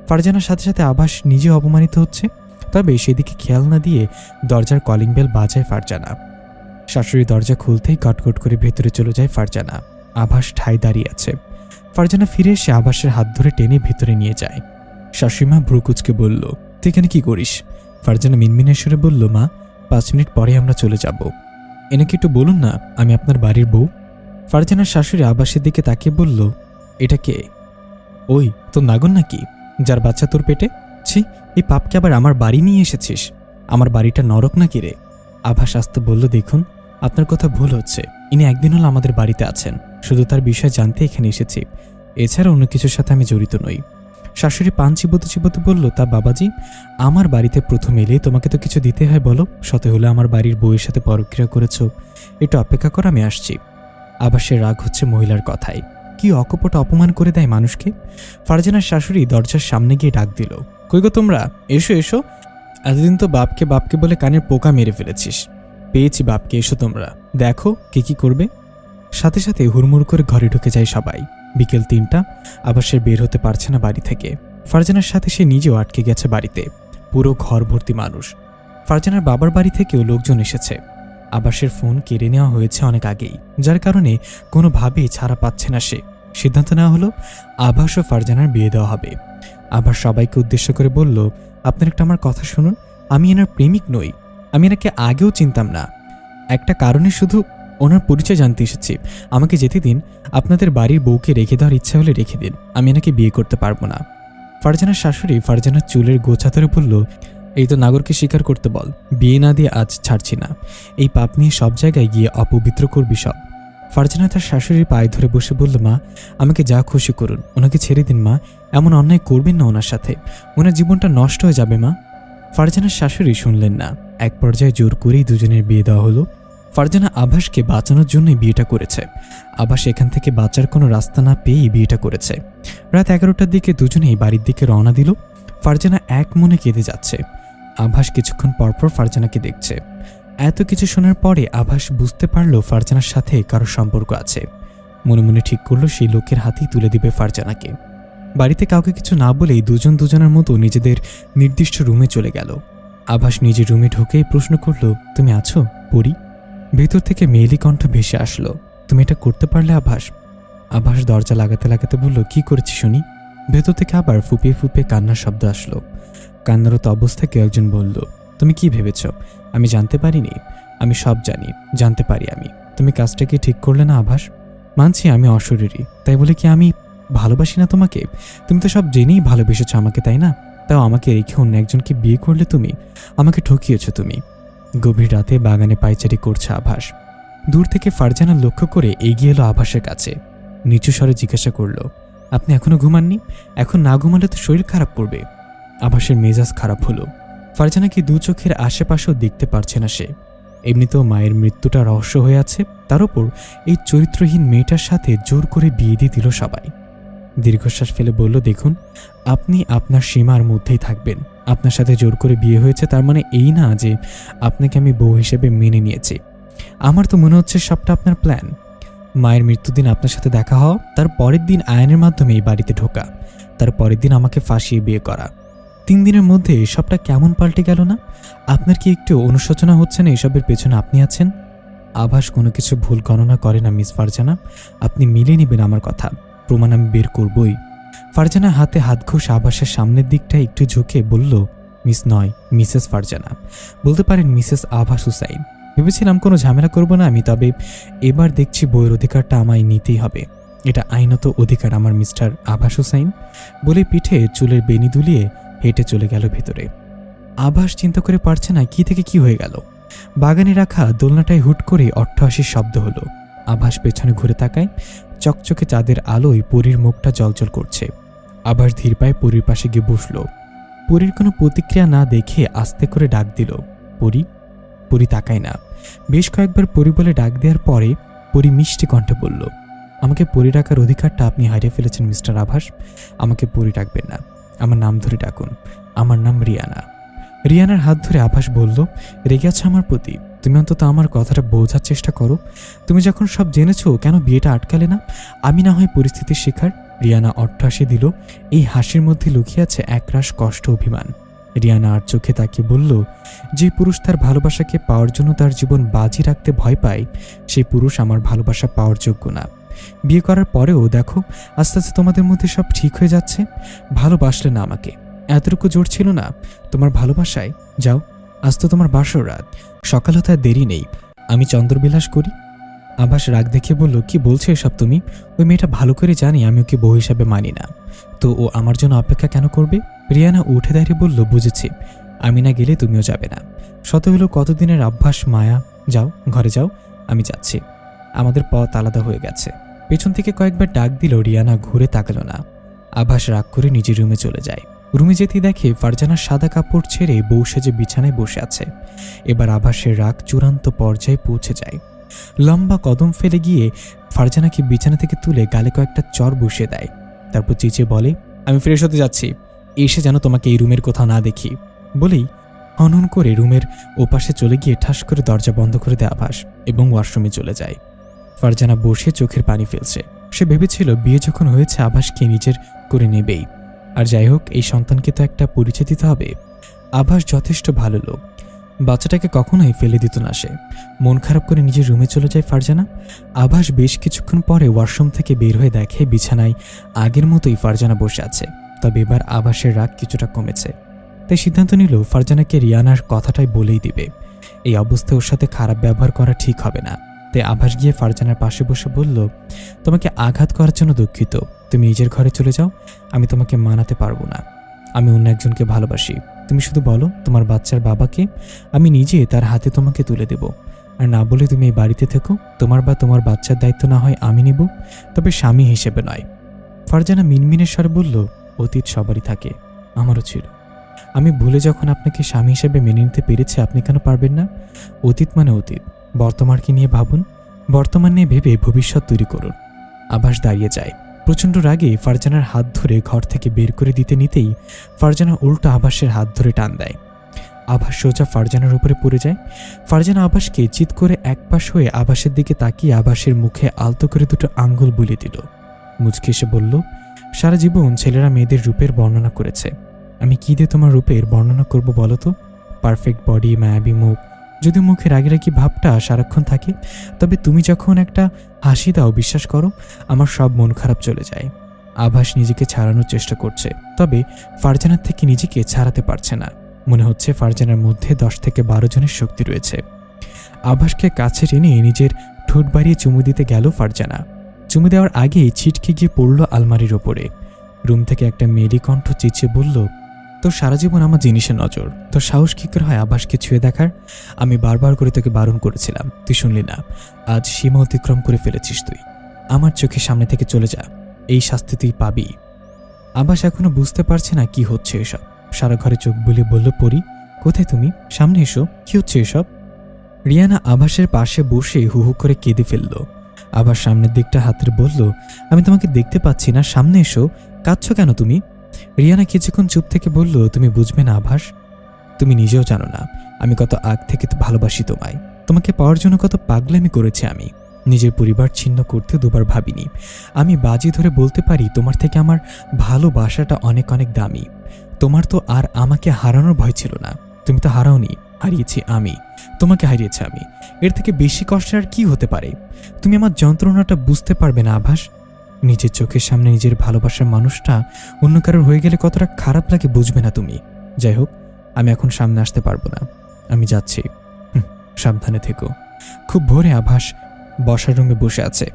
ফারজানার সাথে সাথে আভাস নিজে অপমানিত হচ্ছে, তবে সেদিকে খেয়াল না দিয়ে দরজার কলিং বেল বাজায় ফারজানা। শাশুড়ি দরজা খুলতেই কটকট করে ভেতরে চলে যায় ফারজানা। আভাস ঠায় দাঁড়িয়ে আছে। ফারজানা ফিরে এসে আভাসের হাত ধরে টেনে ভেতরে নিয়ে যায়। শাশুড়িমা ভ্রুকুচকে বলল, তুই এখানে কি করিস? ফারজানা মিনমিনের সুরে বলল, মা, 5 মিনিট পরে আমরা চলে যাব। এনাকে একটু বলুন না আমি আপনার বাড়ির বউ। ফারজানার শাশুড়ি আবাসের দিকে তাকিয়ে বলল, এটা কে? ওই তোর নাগর নাকি, যার বাচ্চা তোর পেটে? ছি, এই পাপকে আবার আমার বাড়ি নিয়ে এসেছিস। আমার বাড়িটা নরক নাকি রে? আভাস আসতে বলল, দেখুন আপনার কথা ভুল হচ্ছে। ইনি একদিন হলো আমাদের বাড়িতে আছেন, শুধু তার বিষয় জানতে এখানে এসেছি, এছাড়া অন্য কিছুর সাথে আমি জড়িত নই। শাশুড়ি পান চিবোতে চিবোতে বলল, তা বাবাজি, আমার বাড়িতে প্রথম এলে তোমাকে তো কিছু দিতে হয় বলো। শতে হলে আমার বাড়ির বউয়ের সাথে পরক্রিয়া করেছ, একটু অপেক্ষা কর, আমি আসছি। আবাসের রাগ হচ্ছে মহিলার কথায়, কি অকপট অপমান করে দেয় মানুষকে। ফারজানার শাশুড়ি দরজার সামনে গিয়ে ডাক দিল, কই গো তোমরা, এসো এসো। এতদিন তো বাপকে বাপকে বলে কানের পোকা মেরে ফেলেছিস, পেয়েছি বাপকে, এসো তোমরা, দেখো কে কি করবে। সাথে সাথে হুড়মুড় করে ঘরে ঢুকে যায় সবাই। বিকেল 3টা, আবার সে বের হতে পারছে না বাড়ি থেকে। ফারজানার সাথে সে নিজেও আটকে গেছে বাড়িতে। পুরো ঘর ভর্তি মানুষ। ফারজানার বাবার বাড়ি থেকেও লোকজন এসেছে। আবাসের ফোন কেড়ে নেওয়া হয়েছে অনেক আগেই, যার কারণে কোনোভাবেই ছাড়া পাচ্ছে না সে। সিদ্ধান্ত নেওয়া হলো আবাস ও ফারজানার বিয়ে দেওয়া হবে। আবার সবাইকে উদ্দেশ্য করে বলল, আপনার একটা আমার কথা শুনুন, আমি এনার প্রেমিক নই, আমি এনাকে আগেও চিনতাম না। একটা কারণে শুধু ওনার পরিচয় জানতে এসেছি, আমাকে যেতে দিন। আপনাদের বাড়ির বউকে রেখে দেওয়ার ইচ্ছা হলে রেখে দিন, আমি এনাকে বিয়ে করতে পারবো না। ফারজানার শাশুড়ি ফারজানার চুলের গোছা ধরে বলল, এই তো নাগরকে স্বীকার করতে বল, বিয়ে না দিয়ে আজ ছাড়ছি না। এই পাপ নিয়ে সব জায়গায় গিয়ে অপবিত্র করবি সব। ফারজানা তার শাশুড়ির পায়ে ধরে বসে বলল, মা আমাকে যা খুশি করুন, ওনাকে ছেড়ে দিন মা, এমন অন্যায় করবেন না ওনার সাথে, ওনার জীবনটা নষ্ট হয়ে যাবে মা। ফারজানার শাশুড়ি শুনলেন না। এক পর্যায়ে জোর করেই দুজনের বিয়ে দেওয়া হলো। ফারজানা আভাসকে বাঁচানোর জন্যই বিয়েটা করেছে। আভাস এখান থেকে বাঁচার কোনো রাস্তা না পেয়েই বিয়েটা করেছে। রাত 11টার দিকে দুজনেই বাড়ির দিকে রওনা দিল। ফারজানা এক মনে কেঁদে যাচ্ছে। আভাস কিছুক্ষণ পরপর ফারজানাকে দেখছে। এত কিছু শোনার পরে আভাস বুঝতে পারল ফারজানার সাথে কারো সম্পর্ক আছে। মনে মনে ঠিক করলো সেই লোকের হাতেই তুলে দিবে ফারজানাকে। বাড়িতে কাউকে কিছু না বলেই দুজন দুজনের মতো নিজেদের নির্দিষ্ট রুমে চলে গেল। আভাস নিজের রুমে ঢুকেই প্রশ্ন করল, তুমি আছো পরি? ভেতর থেকে মেয়েলি কণ্ঠ ভেসে আসলো, তুমি এটা করতে পারলে আভাস? আভাস দরজা লাগাতে লাগাতে বলল, কি করেছি শুনি? ভেতর থেকে আবার ফুপিয়ে ফুপিয়ে কান্নার শব্দ আসলো। কান্নারত অবস্থায় কেউ একজন বলল, তুমি কি ভেবেছ আমি জানতে পারিনি? আমি সব জানি, জানতে পারি আমি। তুমি কাজটা কি ঠিক করলে না আভাস? মানছি আমি অশরীরী, তাই বলে কি আমি ভালোবাসি না তোমাকে? তুমি তো সব জেনেই ভালোবেসেছ আমাকে, তাই না? তাও আমাকে রেখে অন্য একজনকে বিয়ে করলে তুমি, আমাকে ঠকিয়েছ তুমি। গভীর রাতে বাগানে পায়চারি করছে আভাস। দূর থেকে ফারজানা লক্ষ্য করে এগিয়ে এলো আভাসের কাছে। নিচু স্বরে জিজ্ঞাসা করল, আপনি এখনো ঘুমাননি? এখন না ঘুমালে তো শরীর খারাপ করবে। আভাসের মেজাজ খারাপ হলো। ফারজানাকে দু চোখের আশেপাশেও দেখতে পারছে না সে। এমনিতেও মায়ের মৃত্যুটা রহস্য হয়ে আছে, তার উপর এই চরিত্রহীন মেয়েটার সাথে জোর করে বিয়ে দিয়ে দিল সবাই। দীর্ঘশ্বাস ফেলে বলল, দেখুন আপনি আপনার সীমার মধ্যেই থাকবেন। আপনার সাথে জোর করে বিয়ে হয়েছে তার মানে এই না যে আপনাকে আমি বউ হিসেবে মেনে নিয়েছি। আমার তো মনে হচ্ছে সবটা আপনার প্ল্যান। মায়ের মৃত্যুদিন আপনার সাথে দেখা হওয়া, তার পরের দিন আয়নের মাধ্যমে এই বাড়িতে ঢোকা, তার পরের দিন আমাকে ফাঁসিয়ে বিয়ে করা। 3 দিনের মধ্যে সবটা কেমন পাল্টে গেল না? আপনার কি একটু অনুশোচনা হচ্ছে না এসবের পেছনে আপনি আছেন? আভাস কোনো কিছু ভুল গণনা করে না মিস ফারজানা, আপনি মিলিয়ে নেবেন আমার কথা, প্রমাণ আমি বের করবই। ফারজানা হাতে হাত ঘষে আভাসের সামনের দিকটা একটু ঝুঁকে বলল, মিস নয়, মিসেস ফারজানা, বলতে পারেন মিসেস আভাস হুসাইন। ভেবেছিলাম কোনো ঝামেলা করব না আমি, তবে এবার দেখছি বইয়ের অধিকারটা আমায় নিতেই হবে। এটা আইনত অধিকার আমার মিস্টার আভাস হুসাইন। বলে পিঠে চুলের বেনি দুলিয়ে হেঁটে চলে গেল ভেতরে। আভাস চিন্তা করে পারছে না কি থেকে কি হয়ে গেল। বাগানে রাখা দোলনাটায় হুট করে অট্টহাসির শব্দ হলো। আভাস পেছনে ঘুরে তাকায়, চকচকে চাঁদের আলোয় পরীর মুখটা জ্বলজ্বল করছে। আভাস ধীর পায়ে পরীর পাশে গিয়ে বসল। পরীর কোনো প্রতিক্রিয়া না দেখে আস্তে করে ডাক দিল, পরী। পরী তাকায় না। বেশ কয়েকবার পরী বলে ডাক দেওয়ার পরে পরী মিষ্টি কণ্ঠে বলল, আমাকে পরী ডাকার অধিকারটা আপনি হারিয়ে ফেলেছেন মিস্টার আভাস। আমাকে পরী ডাকবেন না, আমার নাম ধরে ডাকুন, আমার নাম রিয়ানা। রিয়ানার হাত ধরে আভাস বলল, রেগে আছো আমার প্রতি? তুমি অন্তত আমার কথাটা বোঝার চেষ্টা করো। তুমি যখন সব জেনেছো কেন বিয়েটা আটকালে না? আমি না হয় পরিস্থিতির শিকার। রিয়ানা অট্টহাসি দিল। এই হাসির মধ্যে লুকিয়ে আছে একরাশ কষ্ট, অভিমান। রিয়ানা আর চোখে তাকিয়ে বলল, যে পুরুষ তার ভালোবাসাকে পাওয়ার জন্য তার জীবন বাজি রাখতে ভয় পায়, সেই পুরুষ আমার ভালোবাসা পাওয়ার যোগ্য না। বিয়ে করার পরেও দেখো আস্তে আস্তে তোমাদের মধ্যে সব ঠিক হয়ে যাচ্ছে। ভালোবাসলে না আমাকে, এতটুকু জোর ছিল না তোমার ভালোবাসায়? যাও আজ তো তোমার বাসর রাত, সকাল হতে আর দেরি নেই, আমি চন্দ্রবিলাস করি। আভাস রাগ দেখিয়ে বলল, কি বলছো এসব তুমি? ওই মেয়েটা ভালো করে জানি আমি ওকে বউ হিসাবে মানি না, তো ও আমার জন্য অপেক্ষা কেন করবে? রিয়ানা উঠে দাঁড়িয়ে বলল, বুঝেছি, আমি না গেলে তুমিও যাবে না। শত হলো কতদিনের অভ্যাস মায়া। যাও, ঘরে যাও, আমি যাচ্ছি, আমাদের পথ আলাদা হয়ে গেছে। পেছন থেকে কয়েকবার ডাক দিল, রিয়ানা ঘুরে তাকালো না। আভাস রাগ করে নিজের রুমে চলে যায়। রুমে যেতেই দেখে ফারজানা সাদা কাপড় ছেড়ে বউ সেজে বিছানায় বসে আছে। এবার আভাসের রাগ চূড়ান্ত পর্যায়ে পৌঁছে যায়। লম্বা কদম ফেলে গিয়ে ফারজানাকে বিছানা থেকে তুলে গালে কয়েকটা চর বসিয়ে দেয়। তারপর চেঁচিয়ে বলে, আমি ফ্রেশ হতে যাচ্ছি, এসে যেন তোমাকে এই রুমের কোথাও না দেখি। বলেই হনহন করে রুমের ওপাশে চলে গিয়ে ঠাস করে দরজা বন্ধ করে দেয় আভাস এবং ওয়াশরুমে চলে যায়। ফারজানা বসে চোখের পানি ফেলছে। সে ভেবেছিল বিয়ে যখন হয়েছে আভাসকে নিজের করে নেবেই, আর যাই হোক এই সন্তানকে তো একটা পরিচয় দিতে হবে। আভাস যথেষ্ট ভালো লোক, বাচ্চাটাকে কখনোই ফেলে দিত না সে। মন খারাপ করে নিজের রুমে চলে যায় ফারজানা। আভাস বেশ কিছুক্ষণ পরে ওয়াশরুম থেকে বের হয়ে দেখে বিছানায় আগের মতোই ফারজানা বসে আছে, তবে এবার আভাসের রাগ কিছুটা কমেছে। তাই সিদ্ধান্ত নিল ফারজানাকে রিয়ানার কথাটাই বলেই দিবে। এই অবস্থায় ওর সাথে খারাপ ব্যবহার করা ঠিক হবে না। তাই আভাস গিয়ে ফারজানার পাশে বসে বলল, তোমাকে আঘাত করার জন্য দুঃখিত, তুমি নিজের ঘরে চলে যাও, আমি তোমাকে মানাতে পারবো না। আমি অন্য একজনকে ভালোবাসি, তুমি শুধু বলো তোমার বাচ্চার বাবাকে, আমি নিজে তার হাতে তোমাকে তুলে দেব। আর না বলে তুমি এই বাড়িতে থেকো, তোমার বা তোমার বাচ্চার দায়িত্ব না হয় আমি নিব, তবে স্বামী হিসেবে নয়। ফারজানা মিনমিনের স্বরে বলল, অতীত সবারই থাকে, আমারও ছিল। আমি ভুলে যখন আপনাকে স্বামী হিসেবে মেনে নিতে পেরেছি, আপনি কেন পারবেন না? অতীত মানে অতীত, বর্তমানকে নিয়ে ভাবুন, বর্তমান নিয়ে ভেবে ভবিষ্যৎ তৈরি করুন। আভাস দাঁড়িয়ে যায়। প্রচণ্ড রাগে ফারজানার হাত ধরে ঘর থেকে বের করে দিতে নিতেই ফারজানা উল্টো আভাসের হাত ধরে টান দেয়। আভাস সোজা ফারজানার উপরে পড়ে যায়। ফারজানা আভাসকে চিৎ করে একপাশ হয়ে আভাসের দিকে তাকিয়ে আভাসের মুখে আলতো করে দুটো আঙ্গুল বুলিয়ে দিল। মুচকি এসে বলল, সারা জীবন ছেলেরা মেয়েদের রূপের বর্ণনা করেছে, আমি কি দিয়ে তোমার রূপের বর্ণনা করব বলো তো? পারফেক্ট বডি, মায়াবী মুখ, যদি মুখে রাগি ভাবটা সারাক্ষণ থাকে, তবে তুমি যখন একটা হাসি দাও, বিশ্বাস করো আমার সব মন খারাপ চলে যায়। আভাস নিজেকে ছাড়ানোর চেষ্টা করছে, তবে ফারজানার থেকে নিজেকে ছাড়াতে পারছে না। মনে হচ্ছে ফারজানার মধ্যে 10 থেকে 12 জনের শক্তি রয়েছে। আভাসকে কাছে টেনে নিজের ঠোঁট বাড়িয়ে চুমু দিতে গেল ফারজানা। চুমু দেওয়ার আগেই ছিটকে গিয়ে পড়ল আলমারির ওপরে। রুম থেকে একটা মেয়েলি কণ্ঠ চেঁচিয়ে বলল, তোর সারা জীবন আমার জিনিসের নজর, তোর সাহস কী করে হয় আভাসকে ছুঁয়ে দেখার? আমি বারবার করে তোকে বারণ করেছিলাম, তুই শুনলি না। আজ সীমা অতিক্রম করে ফেলেছিস তুই। আমার চোখের সামনে থেকে চলে যা, এই শাস্তি তুই পাবি। আভাস এখনো বুঝতে পারছে না কি হচ্ছে এসব। সারা ঘরে চোখ বুলিয়ে বলল, পরি কোথায় তুমি? সামনে এসো, কি হচ্ছে এসব? রিয়ানা আভাসের পাশে বসে হু হু করে কেঁদে ফেলল। আভাস সামনের দিকটা হাতের বলল, আমি তোমাকে দেখতে পাচ্ছি না, সামনে এসো, কাঁদছো কেন তুমি? রিয়ানা কিছুক্ষণ চুপ থেকে বলল, তুমি বুঝবে না আভাস, তুমি নিজেও জানো না আমি কত আগ থেকে তো ভালোবাসি তোমায়। তোমাকে পাওয়ার জন্য কত পাগলামি করেছি আমি। নিজের পরিবার ছিন্ন করতে দুবার ভাবিনি। আমি বাজি ধরে বলতে পারি তোমার থেকে আমার ভালোবাসাটা অনেক অনেক দামি। তোমার তো আর আমাকে হারানোর ভয় ছিল না। তুমি তো হারাওনি, হারিয়েছি আমি, তোমাকে হারিয়েছি আমি। এর থেকে বেশি কষ্টের আর কি হতে পারে? তুমি আমার যন্ত্রণাটা বুঝতে পারবে না আভাস। নিজের চোখের সামনে নিজের ভালোবাসার মানুষটা অন্য কারোর হয়ে গেলে কতটা খারাপ লাগে বুঝবে না তুমি। যাই হোক, আমি এখন সামনে আসতে পারবো না, আমি যাচ্ছি, সাবধানে থেকো। খুব ভোরে আভাস বসার রুমে বসে আছে।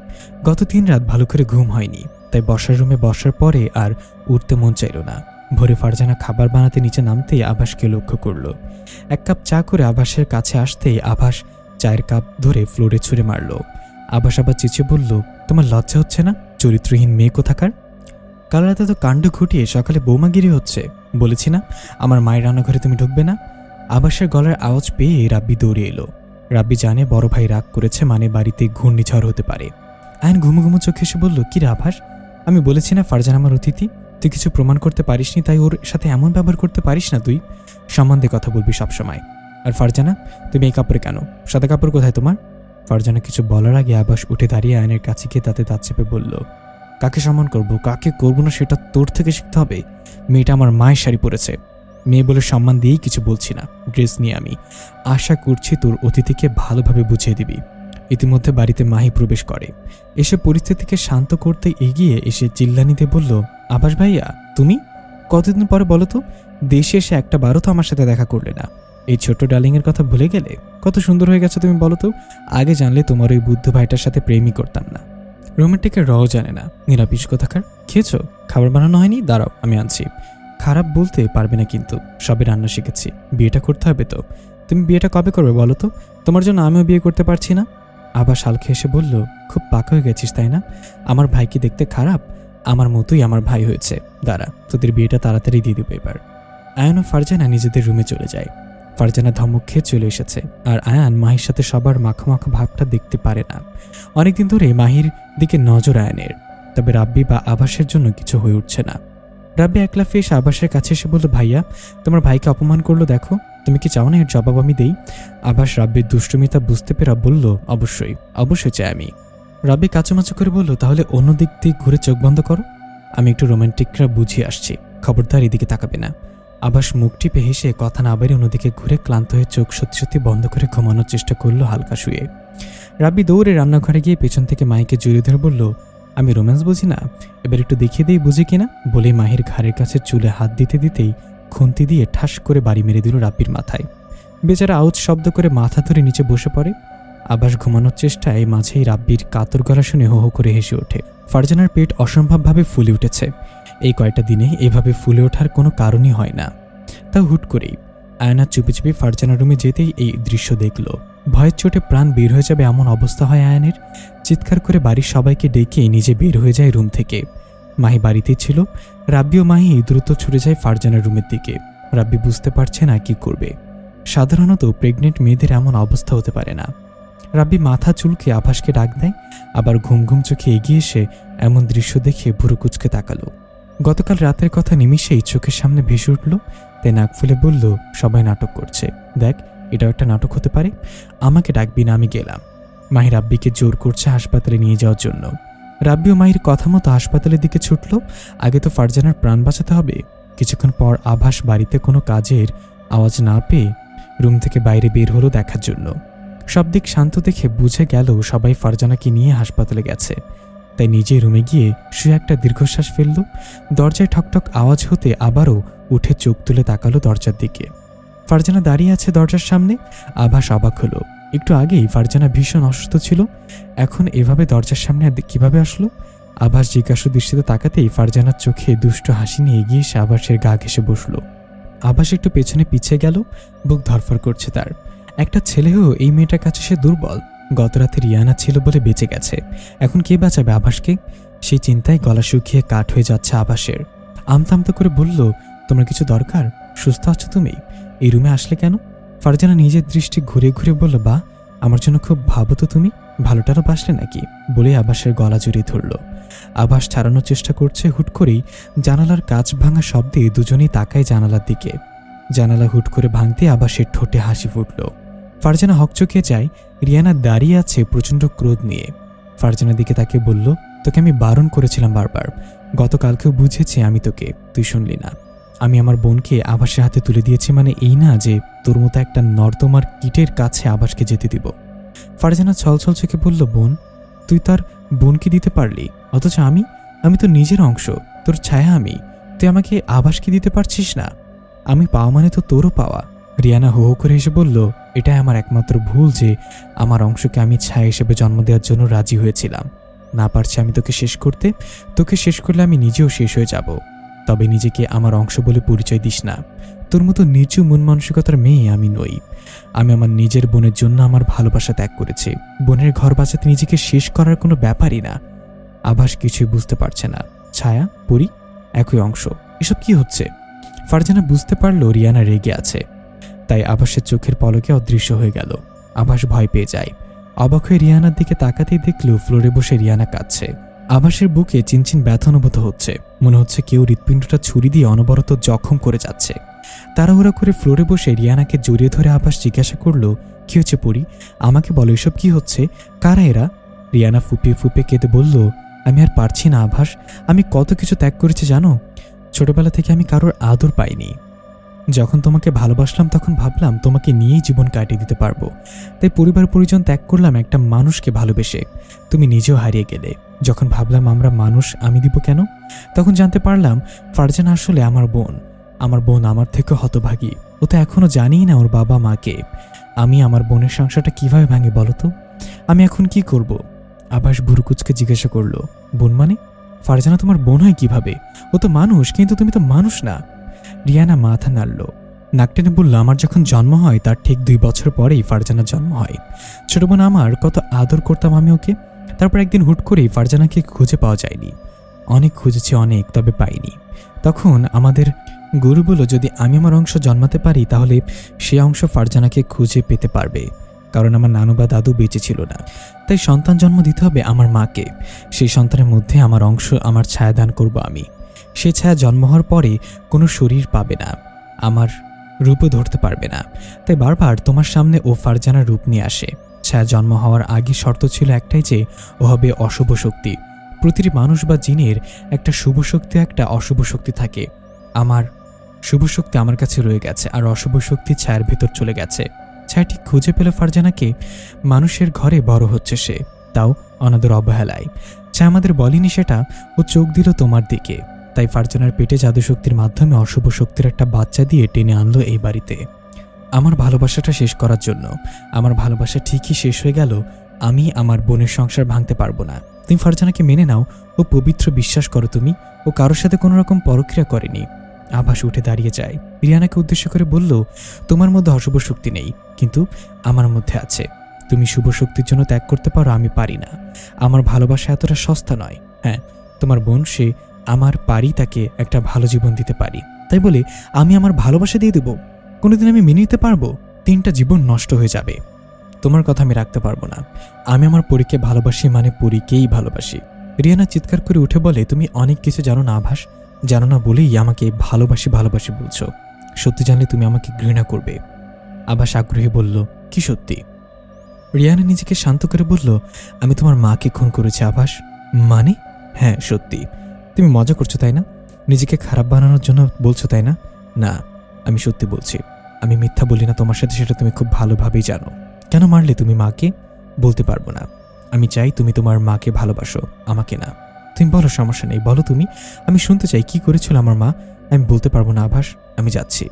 গত 3 রাত ভালো করে ঘুম হয়নি, তাই বসার রুমে বসার পরে আর উঠতে মন চাইল না। ভোরে ফারজানা খাবার বানাতে নিচে নামতেই আভাসকে লক্ষ্য করল। 1 কাপ চা করে আভাসের কাছে আসতেই আভাস চায়ের কাপ ধরে ফ্লোরে ছুঁড়ে মারল। আভাস আবার চেঁচিয়ে বলল, তোমার লজ্জা হচ্ছে না, চরিত্রহীন মেয়ে কোথাকার? কাল রাতে তো কাণ্ড ঘটিয়ে সকালে বৌমাগিরি হচ্ছে, বলেছি না আমার মায়ের রান্নাঘরে তুমি ঢুকবে না। আভাসের গলার আওয়াজ পেয়ে রাব্বি দৌড়ে এলো। রাব্বি জানে বড় ভাই রাগ করেছে, মানে বাড়িতে ঘূর্ণিঝড় হতে পারে। আয়ন ঘুমু ঘুমু চোখে এসে বলল, কি রে আভাস, আমি বলেছি না ফারজানা আমার অতিথি, তুই কিছু প্রমাণ করতে পারিসনি, তাই ওর সাথে এমন ব্যবহার করতে পারিস না। তুই সম্বন্ধে কথা বলবি সবসময়। আর ফারজানা, তুমি এই কাপড়ে কেন? সাদা কাপড় কোথায় তোমার? ফারজানা কিছু বলার আগে আভাস উঠে দাঁড়িয়ে আয়নের কাছে গিয়ে তাতে দাঁত চেপে বলল, কাকে সম্মান করবো কাকে করবো না সেটা তোর থেকে শিখতে হবে। মেয়েটা আমার মায়ের শাড়ি পরেছে, মেয়ে বলে সম্মান দিয়েই কিছু বলছি না, ড্রেস নিয়ে আমি। আশা করছি তোর অতিথিকে ভালোভাবে বুঝিয়ে দিবি। ইতিমধ্যে বাড়িতে মাহি প্রবেশ করে। এসে পরিস্থিতিকে শান্ত করতে এগিয়ে এসে চিল্লানিতে বলল, আভাস ভাইয়া তুমি? কতদিন পরে বলো তো, দেশে এসে একটা বারও তো আমার সাথে দেখা করলে না। এই ছোট্ট ডার্লিংয়ের কথা ভুলে গেলে? কত সুন্দর হয়ে গেছে তুমি বলো তো। আগে জানলে তোমার ওই বুদ্ধ ভাইটার সাথে প্রেমই করতাম না। রোমান্টিকের রও জানে না, নিরাপিস কোথাকার। খেয়েছো? খাবার বানানো হয়নি? দাঁড়াও আমি আনছি। খারাপ বলতে পারবে না কিন্তু, সবে রান্না শিখেছি। বিয়েটা করতে হবে তো। তুমি বিয়েটা কবে করবে বলো তো? তোমার জন্য আমিও বিয়ে করতে পারছি না। আবার শালকে এসে বলল, খুব পাকা হয়ে গেছিস তাই না? আমার ভাই কি দেখতে খারাপ? আমার মতোই আমার ভাই হয়েছে। দাঁড়া, তোদের বিয়েটা তাড়াতাড়ি দিয়ে দেবো এবার। আয়ান ও ফারজানা নিজেদের রুমে চলে যায়। ফারজানা ধমক খেয়ে চলে এসেছে, আর আয়ান মাহির সাথে সবার মাখো ভাবটা দেখতে পারে না। অনেকদিন ধরে মাহির দিকে নজর আয়ানের, তবে রাব্বি বা আবাসের জন্য কিছু হয়ে উঠছে না। রাব্বি একলা এসে আবাসের কাছে এসে বলল, ভাইয়া তোমার ভাইকে অপমান করলো দেখো, তুমি কি চাও না এর জবাব আমি দেই? আবাস রাব্বির দুষ্টুমিতা বুঝতে পেরে বলল, অবশ্যই অবশ্যই চাই আমি। রাব্বি কাচুমাচু করে বলল, তাহলে অন্য দিক দিয়ে ঘুরে চোখ বন্ধ করো, আমি একটু রোমান্টিকরা বুঝিয়ে আসছি, খবরদার এদিকে তাকাবে না। আবাস মুখ টিপে হেসে কথা না বেরিয়ে অন্যদিকে ঘুরে ক্লান্ত হয়ে চোখ সত্যি সত্যি বন্ধ করে ঘুমানোর চেষ্টা করলো হালকা শুয়ে। রাব্বি দৌড়ে রান্নাঘরে গিয়ে পেছন থেকে মাইকে জড়িয়ে ধরে বলল, আমি রোম্যান্স বুঝি না, এবার একটু দেখিয়ে দিই বুঝি কিনা। বলে মাহির ঘাড়ের কাছে চুলে হাত দিতে দিতেই খুন্তি দিয়ে ঠাস করে বাড়ি মেরে দিল রাব্বির মাথায়। বেচারা আউচ শব্দ করে মাথা ধরে নিচে বসে পড়ে। আবাস ঘুমানোর চেষ্টায় মাঝেই রাব্বির কাতর গলা শুনে হো হো করে হেসে ওঠে। ফারজানার পেট অসম্ভবভাবে ফুলে উঠেছে। এই কয়টা দিনে এভাবে ফুলে ওঠার কোনো কারণই হয় না। তা হুট করেই আয়না চুপি চুপি ফারজানার রুমে যেতেই এই দৃশ্য দেখল। ভয়ের চোটে প্রাণ বের হয়ে যাবে এমন অবস্থা হয় আয়নের। চিৎকার করে বাড়ির সবাইকে ডেকে নিজে বের হয়ে যায় রুম থেকে। মাহি বাড়িতেই ছিল। রাব্বি ও মাহি দ্রুত ছুটে যায় ফারজানার রুমের দিকে। রাব্বি বুঝতে পারছে না কি করবে। সাধারণত প্রেগনেন্ট মেয়েদের এমন অবস্থা হতে পারে না। রাব্বি মাথা চুলকে আভাসকে ডাক দেয়, আবার ঘুম ঘুম চোখে এগিয়ে এসে এমন দৃশ্য দেখে ভুরু কুচকে তাকালো। গতকাল রাতের কথা নিমিষেই চোখের সামনে ভেসে উঠল। তাই নাক ফুলে বলল, সবাই নাটক করছে, দেখ এটাও একটা নাটক হতে পারে। আমাকে ডাকবি না, আমি গেলাম। মাহি রাব্বিকে জোর করছে হাসপাতালে নিয়ে যাওয়ার জন্য। রাব্বি ও মাহির কথা মতো হাসপাতালের দিকে ছুটল। আগে তো ফারজানার প্রাণ বাঁচাতে হবে। কিছুক্ষণ পর আভাস বাড়িতে কোনো কাজের আওয়াজ না পেয়ে রুম থেকে বাইরে বের হলো দেখার জন্য। সব দিক শান্ত দেখে বুঝে গেল সবাই ফারজানাকে নিয়ে হাসপাতালে গেছে। তাই নিজে রুমে গিয়ে শুয়ে একটা দীর্ঘশ্বাস ফেলল। দরজায় ঠকঠক আওয়াজ হতে আবারও উঠে চোখ তুলে তাকালো দরজার দিকে। ফারজানা দাঁড়িয়ে আছে দরজার সামনে। আভাস অবাক হলো। একটু আগেই ফারজানা ভীষণ অসুস্থ ছিল, এখন এভাবে দরজার সামনে কিভাবে আসলো? আভাস জিজ্ঞাসু দৃষ্টিতে তাকাতেই ফারজানার চোখে দুষ্ট হাসি নিয়ে এগিয়ে এসে আভাসের গা ঘেঁষে বসলো। আভাস একটু পেছনে পিছিয়ে গেল। বুক ধরফর করছে তার। একটা ছেলেও এই মেয়েটার কাছে সে দুর্বল। গতরাতে রিয়ানা ছিল বলে বেঁচে গেছে, এখন কে বাঁচাবে আভাসকে? সেই চিন্তায় গলা শুকিয়ে কাঠ হয়ে যাচ্ছে আভাসের। আমতা করে বলল, তোমার কিছু দরকার? সুস্থ আছো তুমি? এই রুমে আসলে কেন? ফারজানা নিজের দৃষ্টি ঘুরে ঘুরে বলল, বা আমার জন্য খুব ভাবো তো তুমি, ভালোটারও বাসলে নাকি? বলে আভাসের গলা জড়িয়ে ধরল। আভাস ছাড়ানোর চেষ্টা করছে। হুট করেই জানালার কাঁচ ভাঙা শব্দে দুজনেই তাকায় জানালার দিকে। জানালা হুট করে ভাঙতে আভাসের ঠোঁটে হাসি ফুটল। ফারজানা হকচকিয়ে যায়। রিয়ানা দাঁড়িয়ে আছে প্রচণ্ড ক্রোধ নিয়ে। ফারজানার দিকে তাকে বলল, তোকে আমি বারণ করেছিলাম বারবার, গতকালকেও বুঝেছি আমি তোকে, তুই শুনলি না। আমি আমার বোনকে আভাসের হাতে তুলে দিয়েছি মানে এই না যে তোর মতো একটা নর্দমার কীটের কাছে আভাসকে যেতে দিব। ফারজানা ছলছল চোখে বলল, বোন? তুই তার বোনকে দিতে পারলি, অথচ আমি তো নিজের অংশ, তোর ছায়া আমি। তুই আমাকে আভাসকে দিতে পারছিস না? আমি পাওয়া মানে তো তোরও পাওয়া। রিয়ানা হো হো করে এসে বলল, এটাই আমার একমাত্র ভুল যে আমার অংশকে আমি ছায়া হিসেবে জন্ম দেওয়ার জন্য রাজি হয়েছিলাম। না পারছি আমি তোকে শেষ করতে। তোকে শেষ করলে আমি নিজেও শেষ হয়ে যাব। তবে নিজেকে আমার অংশ বলে পরিচয় দিস না। তোর মতো নিচু মন মানসিকতার মেয়ে আমি নই। আমি আমার নিজের বোনের জন্য আমার ভালোবাসা ত্যাগ করেছি। বোনের ঘর বাঁচাতে নিজেকে শেষ করার কোনো ব্যাপারই না। আভাস কিছুই বুঝতে পারছে না। ছায়া পরি একই অংশ, এসব কি হচ্ছে? ফারজানা বুঝতে পারলো রিয়ানা রেগে আছে, তাই আভাসের চোখের পলকে অদৃশ্য হয়ে গেল। আভাস ভয় পেয়ে যায়। অবাক হয়ে রিয়ানার দিকে তাকাতেই দেখল ফ্লোরে বসে রিয়ানা কাঁদছে। আভাসের বুকে চিনচিন ব্যথা অনুভূত হচ্ছে। মনে হচ্ছে কেউ হৃৎপিণ্ডটা ছুরি দিয়ে অনবরত জখম করে যাচ্ছে। তাড়াহুড়া করে ফ্লোরে বসে রিয়ানাকে জড়িয়ে ধরে আভাস জিজ্ঞাসা করলো, কি হচ্ছে পরি? আমাকে বলো, এসব কি হচ্ছে? কারা এরা? রিয়ানা ফুপিয়ে ফুপিয়ে কেঁদে বলল, আমি আর পারছি না আভাস। আমি কত কিছু ত্যাগ করেছি জানো? ছোটবেলা থেকে আমি কারোর আদর পাইনি। যখন তোমাকে ভালোবাসলাম তখন ভাবলাম তোমাকে নিয়েই জীবন কাটিয়ে দিতে পারবো। তাই পরিবার পরিজন ত্যাগ করলাম একটা মানুষকে ভালোবেসে। তুমি নিজেও হারিয়ে গেলে। যখন ভাবলাম আমরা মানুষ, আমি দিব কেন? তখন জানতে পারলাম ফারজানা আসলে আমার বোন। আমার বোন আমার থেকে হতভাগী, ও তো এখনো জানিই না ওর বাবা মাকে। আমি আমার বোনের সংসারটা কিভাবে ভাঙি বলো তো? আমি এখন কি করব? আভাস ভুরুকুচকে জিজ্ঞাসা করলো, বোন মানে? ফারজানা তোমার বোন হয় কিভাবে? ও তো মানুষ, কিন্তু তুমি তো মানুষ না। রিয়ানা মাথা নাড়ল, নাক টেনে বলল, আমার যখন জন্ম হয় তার ঠিক 2 বছর পরেই ফারজানার জন্ম হয়। ছোট বোন আমার, কত আদর করতাম আমি ওকে। তারপর একদিন হুট করেই ফারজানাকে খুঁজে পাওয়া যায়নি। অনেক খুঁজেছি অনেক, তবে পাইনি। তখন আমাদের গুরু বলল, যদি আমি আমার অংশ জন্মাতে পারি তাহলে সে অংশ ফারজানাকে খুঁজে পেতে পারবে, কারণ আমার নানু বা দাদু বেঁচে ছিল না। তাই সন্তান জন্ম দিতে হবে আমার মাকে। সেই সন্তানের মধ্যে আমার অংশ, আমার ছায়া দান করব আমি। সে ছায়া জন্ম হওয়ার পরে কোনো শরীর পাবে না, আমার রূপও ধরতে পারবে না। তাই বারবার তোমার সামনে ও ফারজানার রূপ নিয়ে আসে। ছায়া জন্ম হওয়ার আগে শর্ত ছিল একটাই, যে ও হবে অশুভ শক্তি। প্রতিটি মানুষ বা জিনের একটা শুভ শক্তি, একটা অশুভ শক্তি থাকে। আমার শুভ শক্তি আমার কাছে রয়ে গেছে, আর অশুভ শক্তি ছায়ার ভেতর চলে গেছে। ছায়াটি খুঁজে পেল ফারজানাকে। মানুষের ঘরে বড় হচ্ছে সে, তাও অনাদর অবহেলায়। ছায়া আমাদের বলেনি সেটা, ও চোখ দিল তোমার দিকে। তাই ফারজানার পেটে জাদুশক্তির মাধ্যমে অশুভ শক্তির একটা বাচ্চা দিয়ে টেনে আনলো এই বাড়িতে আমার ভালোবাসাটা শেষ করার জন্য। আমার ভালোবাসা ঠিকই শেষ হয়ে গেল। আমি আমার বোনের সংসার ভাঙতে পারবো না। তুমি ফারজানাকে মেনে নাও, ও পবিত্র, বিশ্বাস করো তুমি। ও কারোর সাথে কোনো রকম পরক্রিয়া করেনি। আভাস উঠে দাঁড়িয়ে যায়, রিয়ানাকে উদ্দেশ্য করে বলল, তোমার মধ্যে অশুভ শক্তি নেই, কিন্তু আমার মধ্যে আছে। তুমি শুভ শক্তির জন্য ত্যাগ করতে পারো, আমি পারি না। আমার ভালোবাসা এতটা সস্তা নয়। হ্যাঁ, তোমার বোন, সে আমার পারি, তাকে একটা ভালো জীবন দিতে পারি। তাই বলে আমি আমার ভালোবাসা দিয়ে দেব? কোনোদিন আমি মেনে নিতে পারবো? 3টা জীবন নষ্ট হয়ে যাবে। তোমার কথা আমি রাখতে পারবো না। আমি আমার পরীকে ভালোবাসি, মানে পরীকেই ভালোবাসি। রিয়ানা চিৎকার করে উঠে বলে, তুমি অনেক কিছু জানো না আভাস, জানো না বলেই আমাকে ভালোবাসি ভালোবাসি বলছো। সত্যি জানলে তুমি আমাকে ঘৃণা করবে। আভাস আগ্রহী বলল, কি সত্যি? রিয়ানা নিজেকে শান্ত করে বলল, আমি তোমার মাকে খুন করেছি আভাস। মানে? হ্যাঁ সত্যি। তুমি মজা করছো তাই না? নিজেকে খারাপ বানানোর জন্য বলছো তাই না? না, আমি সত্যি বলছি। আমি মিথ্যা বলি না তোমার সাথে, সেটা তুমি খুব ভালোভাবেই জানো। কেন মারলে তুমি মাকে? বলতে পারবো না। আমি চাই তুমি তোমার মাকে ভালোবাসো, আমাকে না। তুমি বলো, সমস্যা নেই, বলো তুমি। আমি শুনতে চাই কি করেছিল আমার মা। আমি বলতে পারবো না আভাস, আমি যাচ্ছি।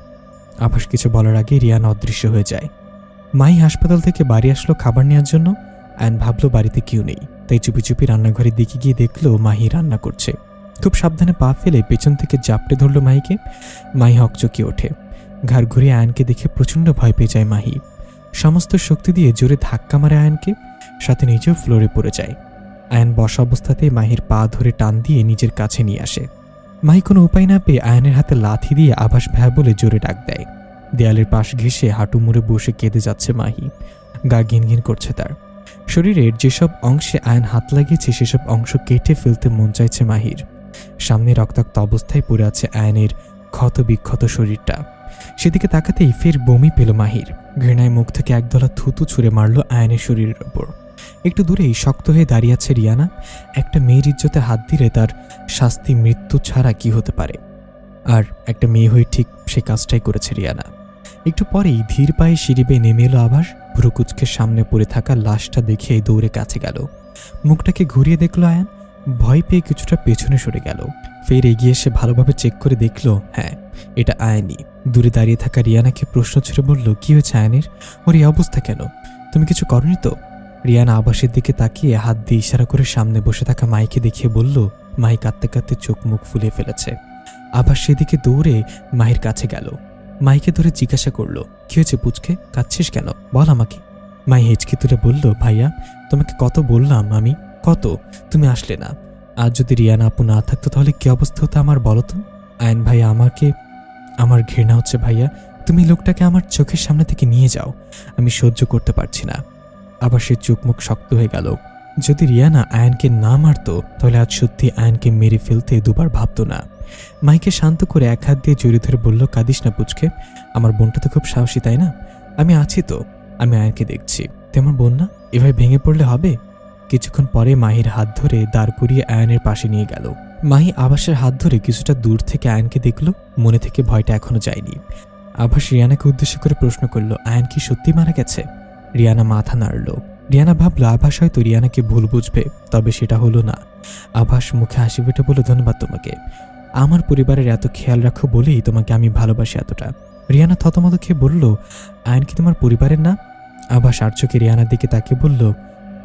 আভাস কিছু বলার আগে রিয়ানা অদৃশ্য হয়ে যায়। মাই হাসপাতাল থেকে বাড়ি আসলো খাবার নেওয়ার জন্য। আয়ন ভাবলো বাড়িতে কেউ নেই, তাই চুপি চুপি রান্নাঘরের দিকে গিয়ে দেখলো মাহি রান্না করছে। খুব সাবধানে পা ফেলে পেছন থেকে জাপটে ধরল মাহিকে। মাহি হকচকিয়ে ওঠে। ঘাড় ঘুরিয়ে আয়নকে দেখে প্রচণ্ড ভয় পেয়ে যায় মাহি। সমস্ত শক্তি দিয়ে জোরে ধাক্কা মারে আয়নকে, সাথে নিজেও ফ্লোরে পড়ে যায়। আয়ন বসা অবস্থাতেই মাহির পা ধরে টান দিয়ে নিজের কাছে নিয়ে আসে। মাহি কোনো উপায় না পেয়ে আয়নের হাতে লাথি দিয়ে আভাস ভাইয়া বলে জোরে ডাক দেয়। দেয়ালের পাশ ঘেঁষে হাঁটু মুড়ে বসে কেঁদে যাচ্ছে মাহি। গা ঘিনঘিন করছে তার। শরীরের যেসব অংশে আয়ন হাত লাগিয়েছে সেসব অংশ কেটে ফেলতে মন চাইছে মাহির। সামনে রক্তাক্ত অবস্থায় পড়ে আছে আয়নের ক্ষত বিক্ষত শরীরটা। সেদিকে তাকাতেই ফের বমি পেল মাহির। ঘৃণায় মুখ থেকে একদলা থুতু ছুঁড়ে মারল আয়নের শরীরের ওপর। একটু দূরেই শক্ত হয়ে দাঁড়িয়ে আছে রিয়ানা। একটা মেয়ের ইজ্জতে হাত দিলে তার শাস্তি মৃত্যু ছাড়া কি হতে পারে? আর একটা মেয়ে হয়ে ঠিক সে কাজটাই করেছে রিয়ানা। একটু পরেই ধীর পায়ে সিঁড়ি বেয়ে নেমে এলো আভাস। ভ্রুকুচকে সামনে পড়ে থাকা লাশটা দেখে দৌড়ে কাছে গেল। মুখটাকে ঘুরিয়ে দেখল আয়ান। ভয় পেয়ে কিছুটা পেছনে সরে গেল। ফের এগিয়ে এসে ভালোভাবে চেক করে দেখল, হ্যাঁ, এটা আয়নই। দূরে দাঁড়িয়ে থাকা রিয়ানাকে প্রশ্ন ছুড়ে বলল, কি হয়েছে আয়নের? ওর এই অবস্থা কেন? তুমি কিছু করনি তো? রিয়ানা আভাসের দিকে তাকিয়ে হাত দিয়ে ইশারা করে সামনে বসে থাকা মাইকে দেখিয়ে বলল। মাই কাঁদতে কাঁদতে চোখ মুখ ফুলিয়ে ফেলেছে। আভাস সেদিকে দৌড়ে মাহির কাছে গেল। মাইকে ধরে জিজ্ঞাসা করলো, কি হয়েছে পুচকে, কাঁদছিস কেন? বল আমাকে। মাই হেঁচকি তুলে বলল, ভাইয়া, তোমাকে কত বললাম আমি, কত, তুমি আসলে না। আজ যদি রিয়ানা আপু না থাকতো তাহলে কি অবস্থা হতো আমার, বলো তো? আয়ন ভাইয়া, আমার ঘৃণা হচ্ছে ভাইয়া। তুমি লোকটাকে আমার চোখের সামনে থেকে নিয়ে যাও, আমি সহ্য করতে পারছি না। আবার সে চোখ মুখ শক্ত হয়ে গেল। যদি রিয়ানা আয়নকে না মারতো তাহলে আজ সত্যি আয়নকে মেরে ফেলতে দুবার ভাবতো না। মাইকে শান্ত করে এক হাত দিয়ে জড়িয়ে ধরে বলল, কাঁদিস না পুচকে, আমার বোনটা তো খুব সাহসী তাই না? আমি আছি তো, আমি আয়নকে দেখছি। তেমন বোন না, এভাবে ভেঙে পড়লে হবে? কিছুক্ষণ পরে মাহির হাত ধরে দাঁড় করিয়ে আয়নের পাশে নিয়ে গেল। মাহি আভাসের হাত ধরে কিছুটা দূর থেকে আয়নকে দেখল। মনে থেকে ভয়টা এখনো যায়নি। আভাস রিয়ানাকে উদ্দেশ্য করে প্রশ্ন করল, আয়ন কি সত্যি মারা গেছে? রিয়ানা মাথা নাড়ল। রিয়ানা ভাবল আভাস হয়তো রিয়ানাকে ভুল বুঝবে, তবে সেটা হলো না। আভাস মুখে হাসি ফুটে বলল, ধন্যবাদ তোমাকে। আমার পরিবারের এত খেয়াল রাখো বলেই তোমাকে আমি ভালোবাসি এতটা। রিয়ানা থতমত খেয়ে বলল, আয়ন কি তোমার পরিবারের না? আভাস আর চোখে রিয়ানার দিকে তাকিয়ে বলল,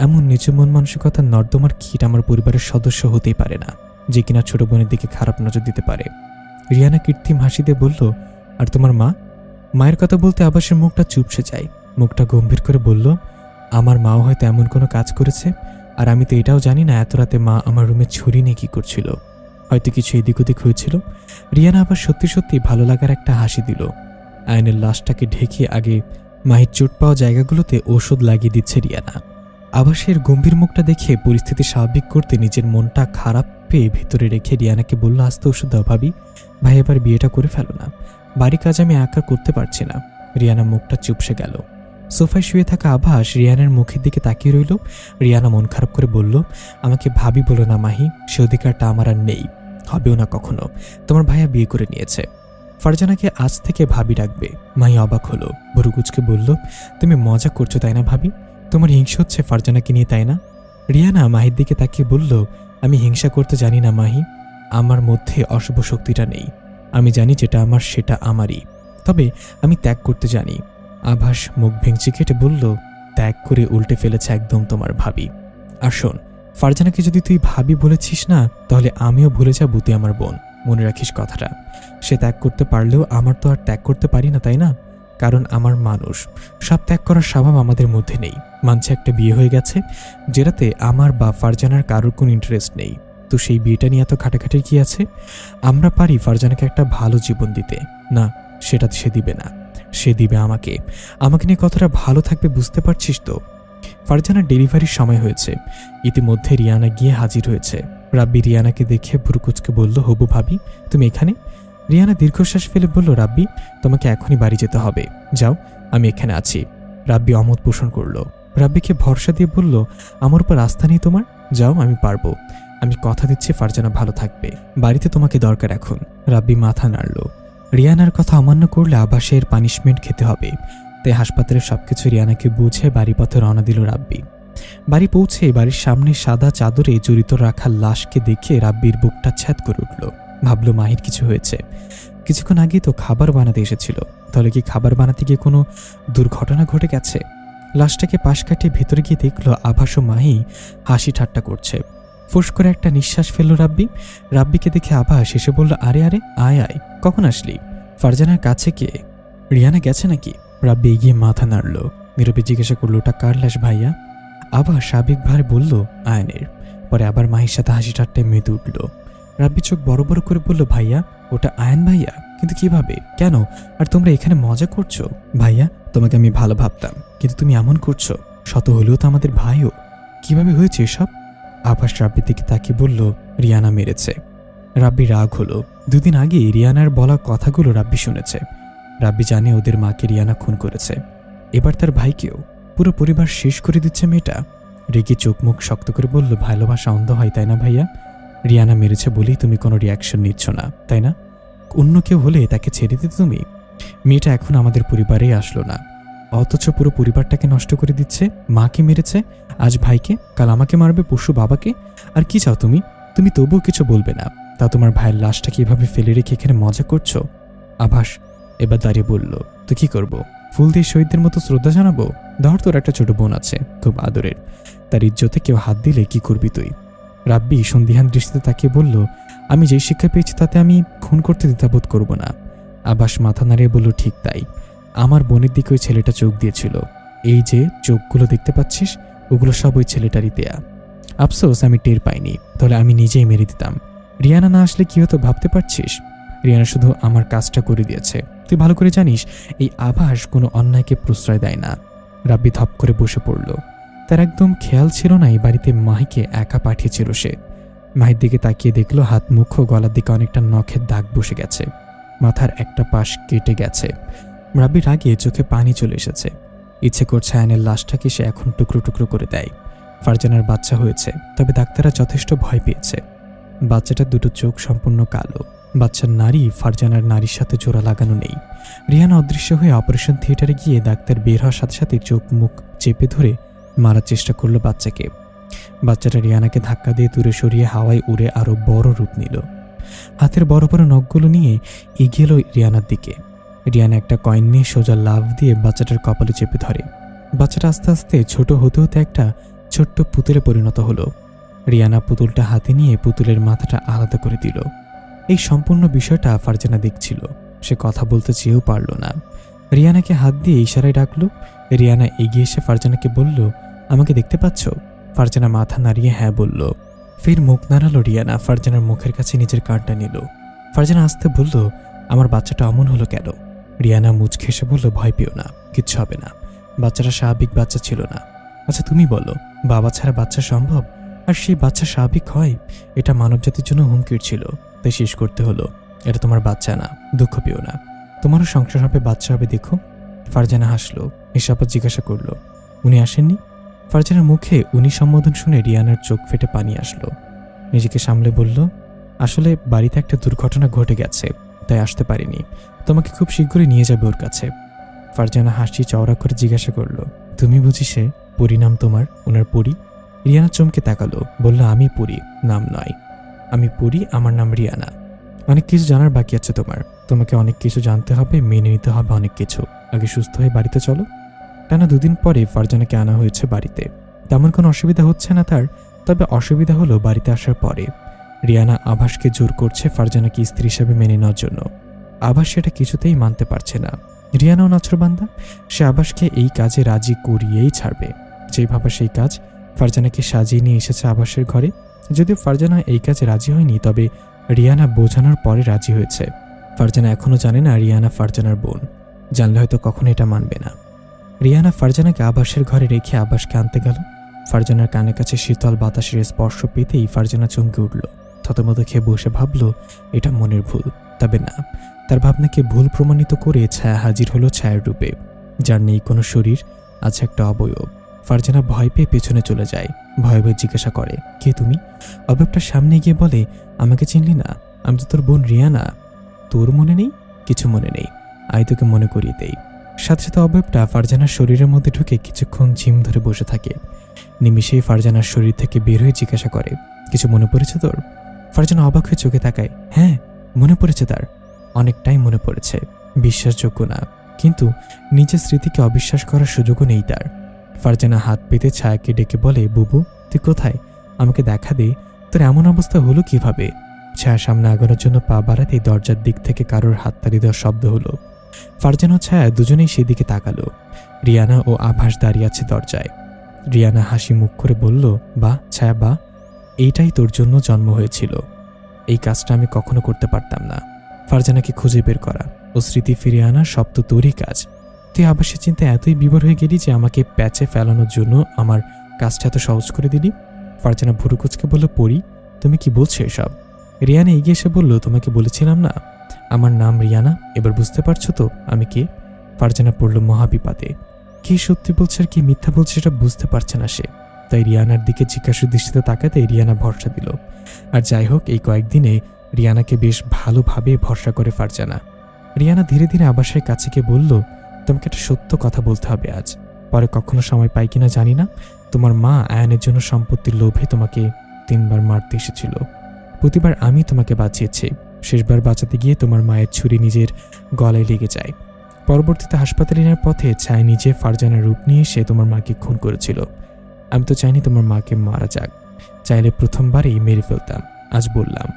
এমন নিচু মন মানসিকতার নর্দমার কীট আমার পরিবারের সদস্য হতেই পারে না, যে কিনা ছোট বোনের দিকে খারাপ নজর দিতে পারে। রিয়ানা কৃত্রিম হাসি দিয়ে বলল, আর তোমার মা? মায়ের কথা বলতে আভাসের মুখটা চুপসে যায়। মুখটা গম্ভীর করে বলল, আমার মাও হয়তো এমন কোনো কাজ করেছে, আর আমি তো এটাও জানি না এত রাতে মা আমার রুমে ছুরি নিয়ে কী করছিল। হয়তো কিছু এদিক ওদিক হয়েছিল। রিয়ানা আবার সত্যি সত্যি ভালো লাগার একটা হাসি দিল। আয়নের লাশটাকে ঢেকে আগে মাহির চোট পাওয়া জায়গাগুলোতে ওষুধ লাগিয়ে দিচ্ছে রিয়ানা। আভাসের গম্ভীর মুখটা দেখে পরিস্থিতি স্বাভাবিক করতে নিজের মনটা খারাপ পেয়ে ভেতরে রেখে রিয়ানাকে বলল, আস্তে ওষুধ দাও ভাবি, ভাই এবার বিয়েটা করে ফেলো না, বাড়ি কাজ আমি একা করতে পারছি না। রিয়ানা মুখটা চুপসে গেল। সোফায় শুয়ে থাকা আভাস রিয়ানার মুখের দিকে তাকিয়ে রইল। রিয়ানা মন খারাপ করে বলল, আমাকে ভাবি বলো না মাহি, সে অধিকারটা আমার আর নেই, হবেও না কখনো। তোমার ভাইয়া বিয়ে করে নিয়েছে, ফারজানাকে আজ থেকে ভাবি ডাকবে। মাহি অবাক হলো, ভুরুকুচকে বলল, তুমি মজা করছো তাই না ভাবি? তোমার হিংসা হচ্ছে ফারজানাকে নিয়ে তাই না? রিয়ানা মাহির দিকে তাকিয়ে বলল, আমি হিংসা করতে জানি না মাহি, আমার মধ্যে অশুভ শক্তিটা নেই। আমি জানি যেটা আমার সেটা আমারই, তবে আমি ত্যাগ করতে জানি। আভাস মুখ ভেঙচি কেটে বলল, ত্যাগ করে উল্টে ফেলেছে একদম তোমার ভাবি। আর শোন, ফারজানাকে যদি তুই ভাবি বলেছিস না, তাহলে আমিও ভুলে যাবো তুই আমার বোন, মনে রাখিস কথাটা। সে ত্যাগ করতে পারলেও আমার তো আর ত্যাগ করতে পারি না তাই না? কারণ আমার মানুষ, সব ত্যাগ করার স্বভাব আমাদের মধ্যে নেই। মানছে একটা বিয়ে হয়ে গেছে যেটাতে আমার বা ফারজানার কারোর কোনো ইন্টারেস্ট নেই, তো সেই বিয়েটা নিয়ে এত খাটাখাটির কি আছে? আমরা পারি ফারজানাকে একটা ভালো জীবন দিতে। না, সেটা সে দিবে না, সে দিবে আমাকে। আমাকে নিয়ে কতটা ভালো থাকবে বুঝতে পারছিস তো? ফারজানার ডেলিভারির সময় হয়েছে। ইতিমধ্যে রিয়ানা গিয়ে হাজির হয়েছে। রাব্বি রিয়ানাকে দেখে ভুরুকুচকে বলল, হবু ভাবি তুমি এখানে? রিয়ানা দীর্ঘশ্বাস ফেলে বলল, রাব্বি তোমাকে এখনই বাড়ি যেতে হবে, যাও, আমি এখানে আছি। রাব্বি অমত পোষণ করল। রাব্বিকে ভরসা দিয়ে বলল, আমার উপর আস্থা নেই তোমার? যাও, আমি পারবো, আমি কথা দিচ্ছি ফারজানা ভালো থাকবে, বাড়িতে তোমাকে দরকার এখন। রাব্বি মাথা নাড়ল। রিয়ানার কথা অমান্য করলে আবাসের পানিশমেন্ট খেতে হবে, তাই হাসপাতালের সবকিছু রিয়ানাকে বুঝে বাড়ি পথে রওনা দিল রাব্বি। বাড়ি পৌঁছে বাড়ির সামনে সাদা চাদরে জড়িত রাখা লাশকে দেখে রাব্বির বুকটা ছ্যাদ করে উঠল। ভাবল মাহির কিছু হয়েছে, কিছুক্ষণ আগেই তো খাবার বানাতে এসেছিল, তাহলে কি খাবার বানাতে গিয়ে কোনো দুর্ঘটনা ঘটে গেছে? লাশটাকে পাশ কাটিয়ে ভেতরে গিয়ে দেখল আভাস ও মাহি হাসি ঠাট্টা করছে। ফুস করে একটা নিঃশ্বাস ফেলল রাব্বি। রাব্বিকে দেখে আভাস এসে বলল, আরে আরে আয় আয়, কখন আসলি? ফারজানার কাছে কে? রিয়ানা গেছে নাকি? রাব্বি এগিয়ে মাথা নাড়ল। নীরবে জিজ্ঞাসা করলো, ওটা কার লাশ ভাইয়া? আবার স্বাভাবিকভাবে বলল, আয়নের। পরে আবার মাহির সাথে হাসি ঠাট্টায় মেতে উঠল। রাব্বি চোখ বড় বড় করে বলল, ভাইয়া ওটা আয়ন ভাইয়া? কিন্তু কিভাবে, কেন? আর তোমরা এখানে মজা করছো? ভাইয়া তোমাকে আমি ভালো ভাবতাম, কিন্তু তুমি এমন করছো, শত হলেও তো আমাদের ভাইও। কিভাবে হয়েছে এসব? আভাস রাব্বির দিকে তাকিয়ে বলল, রিয়ানা মেরেছে। রাব্বি রাগ হলো। দুদিন আগে রিয়ানার বলা কথাগুলো রাব্বি শুনেছে। রাব্বি জানে ওদের মাকে রিয়ানা খুন করেছে, এবার তার ভাইকেও। পুরো পরিবার শেষ করে দিচ্ছে মেয়েটা। রেগে চোখ মুখ শক্ত করে বলল, ভালোবাসা অন্ধ হয় তাই না ভাইয়া? রিয়ানা মেরেছে বলেই তুমি কোনো রিয়াকশন নিচ্ছ না তাই না? অন্য কেউ হলে তাকে ছেড়ে দিতে তুমি? মেয়েটা এখন আমাদের পরিবারেই আসলো না, অথচ পুরো পরিবারটাকে নষ্ট করে দিচ্ছে। মাকে মেরেছে, আজ ভাইকে, কাল আমাকে মারবে, পরশু বাবাকে। আর কি চাও তুমি? তুমি তবুও কিছু বলবে না, তা তোমার ভাইয়ের লাশটা কিভাবে ফেলে রেখে এখানে মজা করছো? আভাস এবার দাঁড়িয়ে বলল, তো কি করব? ফুল দিয়ে শহীদদের মতো শ্রদ্ধা জানাবো? ধর তোর একটা ছোট বোন আছে, খুব আদরের, তার ইজ্জতে কেউ হাত দিলে কি করবি তুই? রাব্বি সন্দিহান দৃষ্টিতে তাকিয়ে বলল, আমি যেই শিক্ষা পেয়েছি তাতে আমি খুন করতে দ্বিধাবোধ করব না। আভাস মাথা নাড়িয়ে বলল, ঠিক তাই, আমার বোনের দিকে ওই ছেলেটা চোখ দিয়েছিল। এই যে চোখগুলো দেখতে পাচ্ছিস, ওগুলো সব ওই ছেলেটারই দেয়া। আফসোস আমি টের পাইনি, তাহলে আমি নিজেই মেরে দিতাম। রিয়ানা না আসলে কি হতো ভাবতে পারছিস? রিয়ানা শুধু আমার কাজটা করে দিয়েছে। তুই ভালো করে জানিস এই আভাস কোনো অন্যায়কে প্রশ্রয় দেয় না। রাব্বি ধপ করে বসে পড়ল। তার একদম খেয়াল ছিল না এই বাড়িতে মাহিকে একা পাঠিয়েছিল সে। মাহির দিকে তাকিয়ে দেখলো হাত মুখ ও গলার দিকে অনেকটা নখের দাগ বসে গেছে, মাথার একটা পাশ কেটে গেছে। রাব্বির রাগে চোখে পানি চলে এসেছে। ইচ্ছে করছে আয়নের লাশটাকে সে এখন টুকরো টুকরো করে দেয়। ফারজানার বাচ্চা হয়েছে, তবে ডাক্তাররা যথেষ্ট ভয় পেয়েছে। বাচ্চাটার দুটো চোখ সম্পূর্ণ কালো। বাচ্চার নারী ফারজানার নারীর সাথে জোড়া লাগানো নেই। রিয়ানা অদৃশ্য হয়ে অপারেশন থিয়েটারে গিয়ে ডাক্তার বের হওয়ার সাথে সাথে চোখ মুখ চেপে ধরে মারার চেষ্টা করলো বাচ্চাকে। বাচ্চাটা রিয়ানাকে ধাক্কা দিয়ে দূরে সরিয়ে হাওয়ায় উড়ে আরো বড় রূপ নিল। হাতের বড় বড় নখগুলো নিয়ে এগিয়ে এলো রিয়ানার দিকে। রিয়ানা একটা কয়েন নিয়ে সোজা লাফ দিয়ে বাচ্চাটার কপালে চেপে ধরে। বাচ্চাটা আস্তে আস্তে ছোট হতে হতে একটা ছোট্ট পুতুলে পরিণত হলো। রিয়ানা পুতুলটা হাতে নিয়ে পুতুলের মাথাটা আলাদা করে দিল। এই সম্পূর্ণ বিষয়টা ফারজানা দেখছিল। সে কথা বলতে চেয়েও পারল না। রিয়ানাকে হাত দিয়ে ইশারায় ডাকলো। রিয়ানা এগিয়ে এসে ফারজানাকে বলল, আমাকে দেখতে পাচ্ছ? ফারজানা মাথা নাড়িয়ে হ্যাঁ বলল। ফের মুখ নাড়ালো রিয়ানা। ফারজানার মুখের কাছে নিজের কানটা নিল। ফারজানা আসতে বলল, আমার বাচ্চাটা অমন হলো কেন? রিয়ানা মুচকে এসে বলল, ভয় পেও না, কিচ্ছু হবে না। বাচ্চাটা স্বাভাবিক বাচ্চা ছিল না। আচ্ছা তুমি বলো, বাবা ছাড়া বাচ্চা সম্ভব? আর সেই বাচ্চা স্বাভাবিক হয়? এটা মানবজাতির জন্য হুমকির ছিল, তাই শেষ করতে হলো। এটা তোমার বাচ্চা না, দুঃখ পেও না। তোমারও সংসার হবে, বাচ্চা হবে, দেখো। ফারজানা হাসলো। এসব জিজ্ঞাসা করলো, উনি আসেননি? ফারজানার মুখে উনি সম্বোধন শুনে রিয়ানার চোখ ফেটে পানি আসলো। নিজেকে সামলে বলল, আসলে বাড়িতে একটা দুর্ঘটনা ঘটে গেছে, তাই আসতে পারিনি। তোমাকে খুব শীঘ্রই নিয়ে যাবে ওর কাছে। ফারজানা হাসি চওড়া করে জিজ্ঞাসা করলো, তুমি বুঝি সে? পরি নাম তোমার? ওনার পরি? রিয়ানা চমকে তাকালো, বলল, আমি পরি, নাম নয়। আমি পরি, আমার নাম রিয়ানা। অনেক কিছু জানার বাকি আছে তোমার। তোমাকে অনেক কিছু জানতে হবে, মেনে নিতে হবে অনেক কিছু। আগে সুস্থ হয়ে বাড়িতে চলো। টানা 2 দিন পরে ফারজানাকে আনা হয়েছে বাড়িতে। তেমন কোনো অসুবিধা হচ্ছে না তার, তবে অসুবিধা হলো বাড়িতে আসার পরে। রিয়ানা আভাসকে জোর করছে ফারজানাকে স্ত্রী হিসেবে মেনে নেওয়ার জন্য। আভাস সেটা কিছুতেই মানতে পারছে না। রিয়ানাও নাছরবান্দা। সে আভাসকে এই কাজে রাজি করিয়েই ছাড়বে। যেই ভাবা সেই কাজ। ফারজানাকে সাজিয়ে নিয়ে এসেছে আভাসের ঘরে। যদিও ফারজানা এই কাজে রাজি হয়নি, তবে রিয়ানা বোঝানোর পরে রাজি হয়েছে। ফারজানা এখনও জানে না রিয়ানা ফারজানার বোন। জানলে হয়তো কখনো এটা মানবে না। রিয়ানা ফারজানাকে আভাসের ঘরে রেখে আভাসকে আনতে গেল। ফারজানার কানের কাছে শীতল বাতাসের স্পর্শ পেতেই ফারজানা চমকে উঠল। থতমত খেয়ে বসে ভাবল, এটা মনের ভুল। তবে না, তার ভাবনাকে ভুল প্রমাণিত করে ছায়া হাজির হলো ছায়ার রূপে, যার নেই কোনো শরীর, আছে একটা অবয়ব। ফারজানা ভয় পেয়ে পেছনে চলে যায়। ভয়ে ভয়ে জিজ্ঞাসা করে, কে তুমি? অবয়বটার সামনে গিয়ে বলে, আমাকে চিনলি না? আমি তো তোর বোন রিয়ানা। তোর মনে নেই? কিছু মনে নেই, আই তোকে মনে করিয়ে দেই। সাথে সাথে অবয়বটা ফারজানার শরীরের মধ্যে ঢুকে কিছুক্ষণ ঝিম ধরে বসে থাকে। নিমিষেই ফারজানার শরীর থেকে বের হয়ে জিজ্ঞাসা করে, কিছু মনে পড়েছে তোর? ফারজানা অবাক হয়ে চোখে তাকায়। হ্যাঁ, মনে পড়েছে তার, অনেকটাই মনে পড়েছে। বিশ্বাসযোগ্য না, কিন্তু নিজের স্মৃতিকে অবিশ্বাস করার সুযোগও নেই তার। ফারজানা হাত পেতে ছায়াকে ডেকে বলে, বুবু তুই কোথায়? আমাকে দেখা দে। তোর এমন অবস্থা হলো কিভাবে? ছায়া সামনে আগানোর জন্য পা বাড়াতেই দরজার দিক থেকে কারোর হাততালি দেওয়ার শব্দ হলো। ফারজানা ও ছায়া দুজনেই সেদিকে তাকালো। রিয়ানা ও আভাস দাঁড়িয়ে আছে দরজায়। রিয়ানা হাসি মুখ করে বলল, বাহ ছায়া বাহ, এইটাই তোর জন্য জন্ম হয়েছিল। এই কাজটা আমি কখনো করতে পারতাম না। ফারজানাকে খুঁজে বের করা ও স্মৃতি ফিরিয়ে আনা সব তো তোরই কাজ। তুই আভাসের চিন্তা এতই বিভোর হয়ে গেলি যে আমাকে প্যাচে ফেলানোর জন্য আমার কাজটা এত সহজ করে দিলি। ফারজানা ভুরু কুচকে বলল, পড়ি তুমি কি বলছো এসব? রিয়ানা এগিয়ে এসে বলল, তোমাকে বলেছিলাম না আমার নাম রিয়ানা, এবার বুঝতে পারছো তো আমি কে? ফারজানা পড়ল মহাবিপাতে। কে সত্যি বলছে আর কি মিথ্যা বলছে সেটা বুঝতে পারছে না সে। তাই রিয়ানার দিকে জিজ্ঞাসু দৃষ্টিতে তাকাতে রিয়ানা ভরসা দিল। আর যাই হোক, এই কয়েকদিনে রিয়ানাকে বেশ ভালোভাবে ভরসা করে ফারজানা। রিয়ানা ধীরে ধীরে আবাসের কাছে গিয়ে বলল, তোমাকে একটা সত্য কথা বলতে হবে আজ। পরে কখনো সময় পাই কিনা জানি না। তোমার মা আয়নের জন্য সম্পত্তির লোভে তোমাকে 3 বার মারতে এসেছিল। প্রতিবার আমি তোমাকে বাঁচিয়েছি। শেষবার বাঁচাতে গিয়ে তোমার মায়ের ছুরি নিজের গলায় লেগে যায়। পরবর্তীতে হাসপাতালে নেওয়ার পথে ছায়া নিজে ফারজানার রূপ নিয়ে এসে তোমার মাকে খুন করেছিল। আমি তো চাইনি তোমার মাকে মারা যাক, চাইলে প্রথমবারেই মেরে ফেলতাম। আজ বললাম,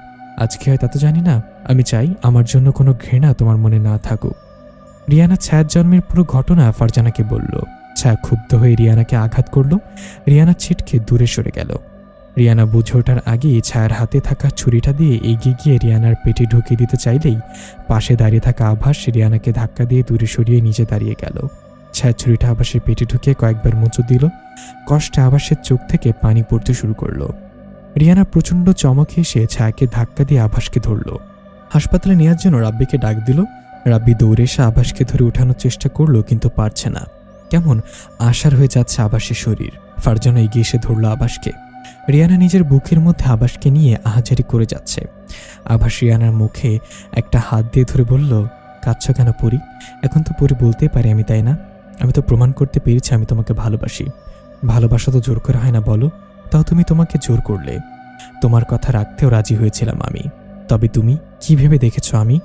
আজকে হয় তা তো জানি না। আমি চাই আমার জন্য কোনো ঘৃণা তোমার মনে না থাকুক। রিয়ানা ছায়ার জন্মের পুরো ঘটনা ফারজানাকে বলল। ছায়া ক্ষুব্ধ হয়ে রিয়ানাকে আঘাত করল। রিয়ানা ছিটকে দূরে সরে গেল। রিয়ানা বুঝে ওঠার আগেই ছায়ার হাতে থাকা ছুরিটা দিয়ে এগিয়ে গিয়ে রিয়ানার পেটে ঢুকিয়ে দিতে চাইলেই পাশে দাঁড়িয়ে থাকা আভাস রিয়ানাকে ধাক্কা দিয়ে দূরে সরিয়ে নিচে দাঁড়িয়ে গেল। ছায়ার ছুরিটা আভাসের পেটে ঢুকিয়ে কয়েকবার মোচড় দিল। কষ্টে আভাসের চোখ থেকে পানি পড়তে শুরু করলো। রিয়ানা প্রচণ্ড চমকে এসে ছায়াকে ধাক্কা দিয়ে আভাসকে ধরল। হাসপাতালে নেওয়ার জন্য রাব্বিকে ডাক দিল। রাব্বি দৌড়ে এসে আভাসকে ধরে উঠানোর চেষ্টা করলো, কিন্তু পারছে না। কেমন আশার হয়ে যাচ্ছে আভাসের শরীর। ফারজানা এগিয়ে এসে ধরল আভাসকে। রিয়ানা নিজের বুকের মধ্যে আভাসকে নিয়ে আহাজারি করে যাচ্ছে। আভাস রিয়ানার মুখে একটা হাত দিয়ে ধরে বলল, কাঁদছ কেন পরি? এখন তো পরি বলতেই পারি আমি, তাই না? আমি তো প্রমাণ করতে পেরেছি আমি তোমাকে ভালোবাসি। ভালোবাসা তো জোর করে হয় না বলো? তাও তুমি তোমাকে জোর করলে। তোমার কথা রাখতেও রাজি হয়েছিলাম আমি। তবে তুমি কি ভেবে দেখেছো আমি,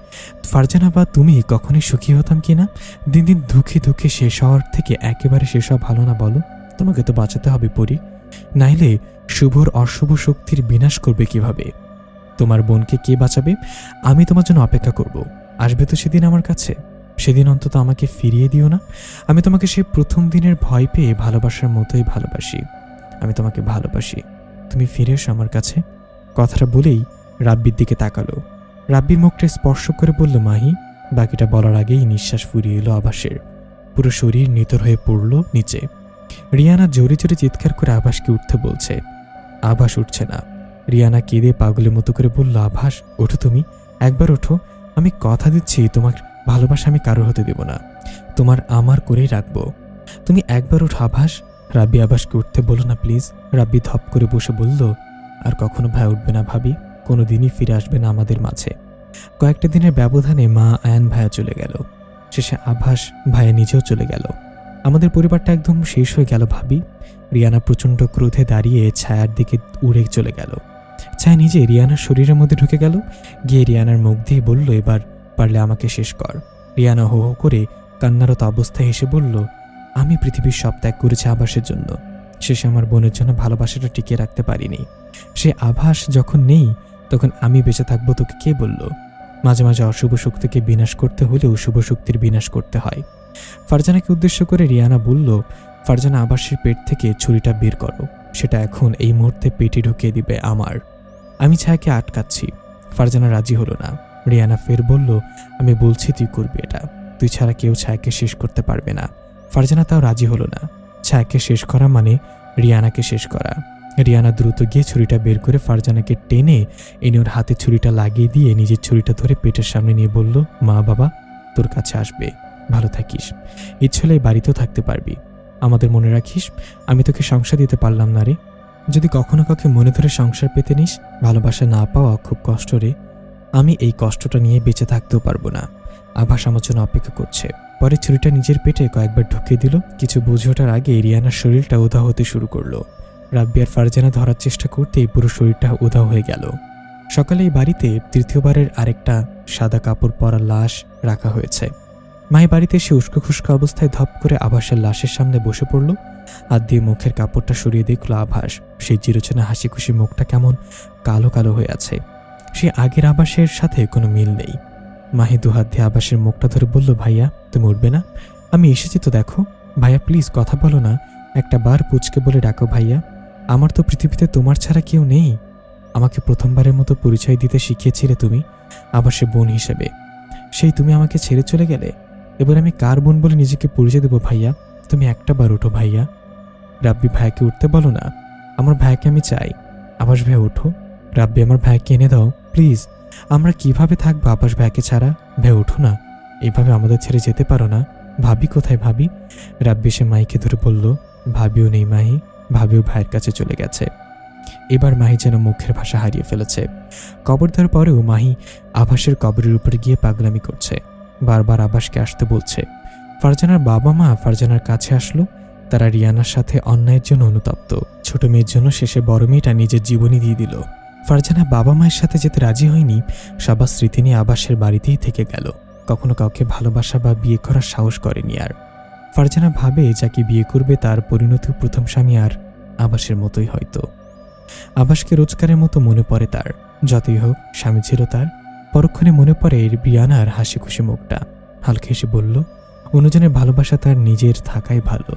ফারজানা বা তুমি কখনোই সুখী হতাম কিনা? দিন দিন দুঃখে দুঃখে শেষ হওয়ার থেকে একেবারে শেষ হওয়া ভালো না বলো? তোমাকে তো বাঁচাতে হবে পরি, নাইলে শুভর অশুভ শক্তির বিনাশ করবে কিভাবে? তোমার বোনকে কে বাঁচাবে? আমি তোমার জন্য অপেক্ষা করব। আসবে তো সেদিন আমার কাছে? সেদিন অন্তত আমাকে ফিরিয়ে দিও না। আমি তোমাকে সেই প্রথম দিনের ভয় পেয়ে ভালোবাসার মতোই ভালোবাসি। আমি তোমাকে ভালোবাসি, তুমি ফিরে এসো আমার কাছে। কথাটা বলেই রাব্বির দিকে তাকালো। রাব্বির মুখটা স্পর্শ করে বলল মাহি। বাকিটা বলার আগেই নিঃশ্বাস ফুরিয়ে এলো আভাসের। পুরো শরীর নিতর হয়ে পড়ল নিচে। রিয়ানা জোরে জোরে চিৎকার করে আভাসকে উঠতে বলছে। আভাস উঠছে না। রিয়ানা কেঁদে পাগলের মতো করে বলল, আভাস ওঠো, তুমি একবার ওঠো। আমি কথা দিচ্ছি তোমার ভালোবাসা আমি কারোর হতে দেব না, তোমার আমার করেই রাখবো। তুমি একবার ওঠো আভাস। রাব্বি আভাসকে উঠতে বলো না প্লিজ। রাব্বি ধপ করে বসে বলল, আর কখনো ভাই উঠবে না ভাবি, কোনো দিনই ফিরে আসবে না আমাদের মাঝে। কয়েকটা দিনের ব্যবধানে মা আয়ান ভাইয়া চলে গেল। শেষে আভাস ভাইয়া নিজেও চলে গেল। আমাদের পরিবারটা একদম শেষ হয়ে গেল ভাবি। রিয়ানা প্রচণ্ড ক্রোধে দাঁড়িয়ে ছায়ার দিকে উড়ে চলে গেল। ছায়া নিজে রিয়ানার শরীরের মধ্যে ঢুকে গেল, গিয়ে রিয়ানার মুখ দিয়ে বলল, এবার পারলে আমাকে শেষ কর। রিয়ানা হো হো করে কান্নারত অবস্থায় এসে বলল, আমি পৃথিবীর সব ত্যাগ করেছি আভাসের জন্য। শেষে আমার বোনের জন্য ভালোবাসাটা টিকিয়ে রাখতে পারিনি। সে আভাস যখন নেই তখন আমি বেঁচে থাকবো তোকে কে বলল? মাঝে মাঝে অশুভ শক্তিকে বিনাশ করতে হলেও শুভ শক্তির বিনাশ করতে হয়। ফারজানাকে উদ্দেশ্য করে রিয়ানা বলল, ফারজানা আভাসের পেট থেকে ছুরিটা বের করো, সেটা এখন এই মুহূর্তে পেটে ঢুকিয়ে দিবে আমার। আমি ছায়াকে আটকাচ্ছি। ফারজানা রাজি হলো না। রিয়ানা ফের বলল, আমি বলছি তুই করবি এটা, তুই ছাড়া কেউ ছায়াকে শেষ করতে পারবে না। ফারজানা তাও রাজি হলো না। ছায়াকে শেষ করা মানে রিয়ানাকে শেষ করা। রিয়ানা দ্রুত গিয়ে ছুরিটা বের করে ফারজানাকে টেনে এনে ওর হাতে ছুরিটা লাগিয়ে দিয়ে নিজের ছুরিটা ধরে পেটের সামনে নিয়ে বলল, মা বাবা তোর কাছে আসবে, ভালো থাকিস, ইচ্ছে হলে বাড়িতেও থাকতে পারবি। আমাদের মনে রাখিস, আমি তোকে সংসার দিতে পারলাম না রে। যদি কখনো কাউকে মনে ধরে সংসার পেতে নিস, ভালোবাসা না পাওয়া খুব কষ্ট রে। আমি এই কষ্টটা নিয়ে বেঁচে থাকতেও পারবো না। আভাস আমার জন্য অপেক্ষা করছে। পরে ছুরিটা নিজের পেটে কয়েকবার ঢুকিয়ে দিল। কিছু বুঝে ওঠার আগে রিয়ানার শরীরটা উধাও হতে শুরু করলো। রাব্বি আর ফারজানা ধরার চেষ্টা করতেই পুরো শরীরটা উধাও হয়ে গেল। সকালে এই বাড়িতে তৃতীয়বারের আরেকটা সাদা কাপড় পরা লাশ রাখা হয়েছে। মায়ের বাড়িতে সে উস্কো খুস্কো অবস্থায় ধপ করে আভাসের লাশের সামনে বসে পড়ল। হাত দিয়ে মুখের কাপড়টা সরিয়ে দেখল আভাস। সেই চিরচেনা হাসি খুশি মুখটা কেমন কালো কালো হয়ে আছে। সে আগের আভাসের সাথে কোনো মিল নেই। মাহি দুহাত দিয়ে আভাসের মুখটা ধরে বলল, ভাইয়া তুমি উঠবে না? আমি এসেছি তো দেখো। ভাইয়া প্লিজ কথা বলো না, একটা বার পুচকে বলে ডাকো ভাইয়া। আমার তো পৃথিবীতে তোমার ছাড়া কেউ নেই। আমাকে প্রথমবারের মতো পরিচয় দিতে শিখিয়েছিলে তুমি আভাসের বোন হিসেবে, সেই তুমি আমাকে ছেড়ে চলে গেলে। এবার আমি কার বোন বলে নিজেকে পরিচয় দেবো ভাইয়া? তুমি একটা বার ওঠো ভাইয়া। রাব্বি ভাইয়াকে উঠতে বলো না, আমার ভাইয়াকে আমি চাই। আভাস ভাইয়া ওঠো। রাব্বি আমার ভাইয়াকে এনে দাও প্লিজ। আমরা কিভাবে থাকবো আভাস ভাইয়াকে ছাড়া? ভাইয়া ওঠো না, এইভাবে আমাদের ছেড়ে যেতে পারো না। ভাবি কোথায় ভাবি? রাব্বি সে মাইকে ধরে বলল, ভাবিও নেই মাহি, ভাবিও ভাইয়ের কাছে চলে গেছে। এবার মাহি যেন মুখের ভাষা হারিয়ে ফেলেছে। কবর দেওয়ার পরেও মাহি আভাসের কবরের উপরে গিয়ে পাগলামি করছে, বারবার আভাসকে আসতে বলছে। ফারজানার বাবা মা ফারজানার কাছে আসলো। তারা রিয়ানার সাথে অন্যায়ের জন্য অনুতপ্ত। ছোট মেয়ের জন্য শেষে বড় মেয়েটা নিজের জীবনই দিয়ে দিল। ফারজানা বাবা মায়ের সাথে যেতে রাজি হয়নি। সবার স্মৃতি নিয়ে আভাসের বাড়িতেই থেকে গেল। কখনো কাউকে ভালোবাসা বা বিয়ে করার সাহস করেনি আর। ফারজানা ভাবে যাকে বিয়ে করবে তার পরিণতি প্রথম স্বামী আর আভাসের মতোই হয়তো। আভাসকে রোজকারের মতো মনে পড়ে তার। যতই হোক স্বামী ছিল তার। পরক্ষণে মনে পড়ে রিয়ানার হাসি খুশি মুখটা। হালকা হেসে বলল, অন্যজনের ভালোবাসা তার নিজের থাকাই ভালো।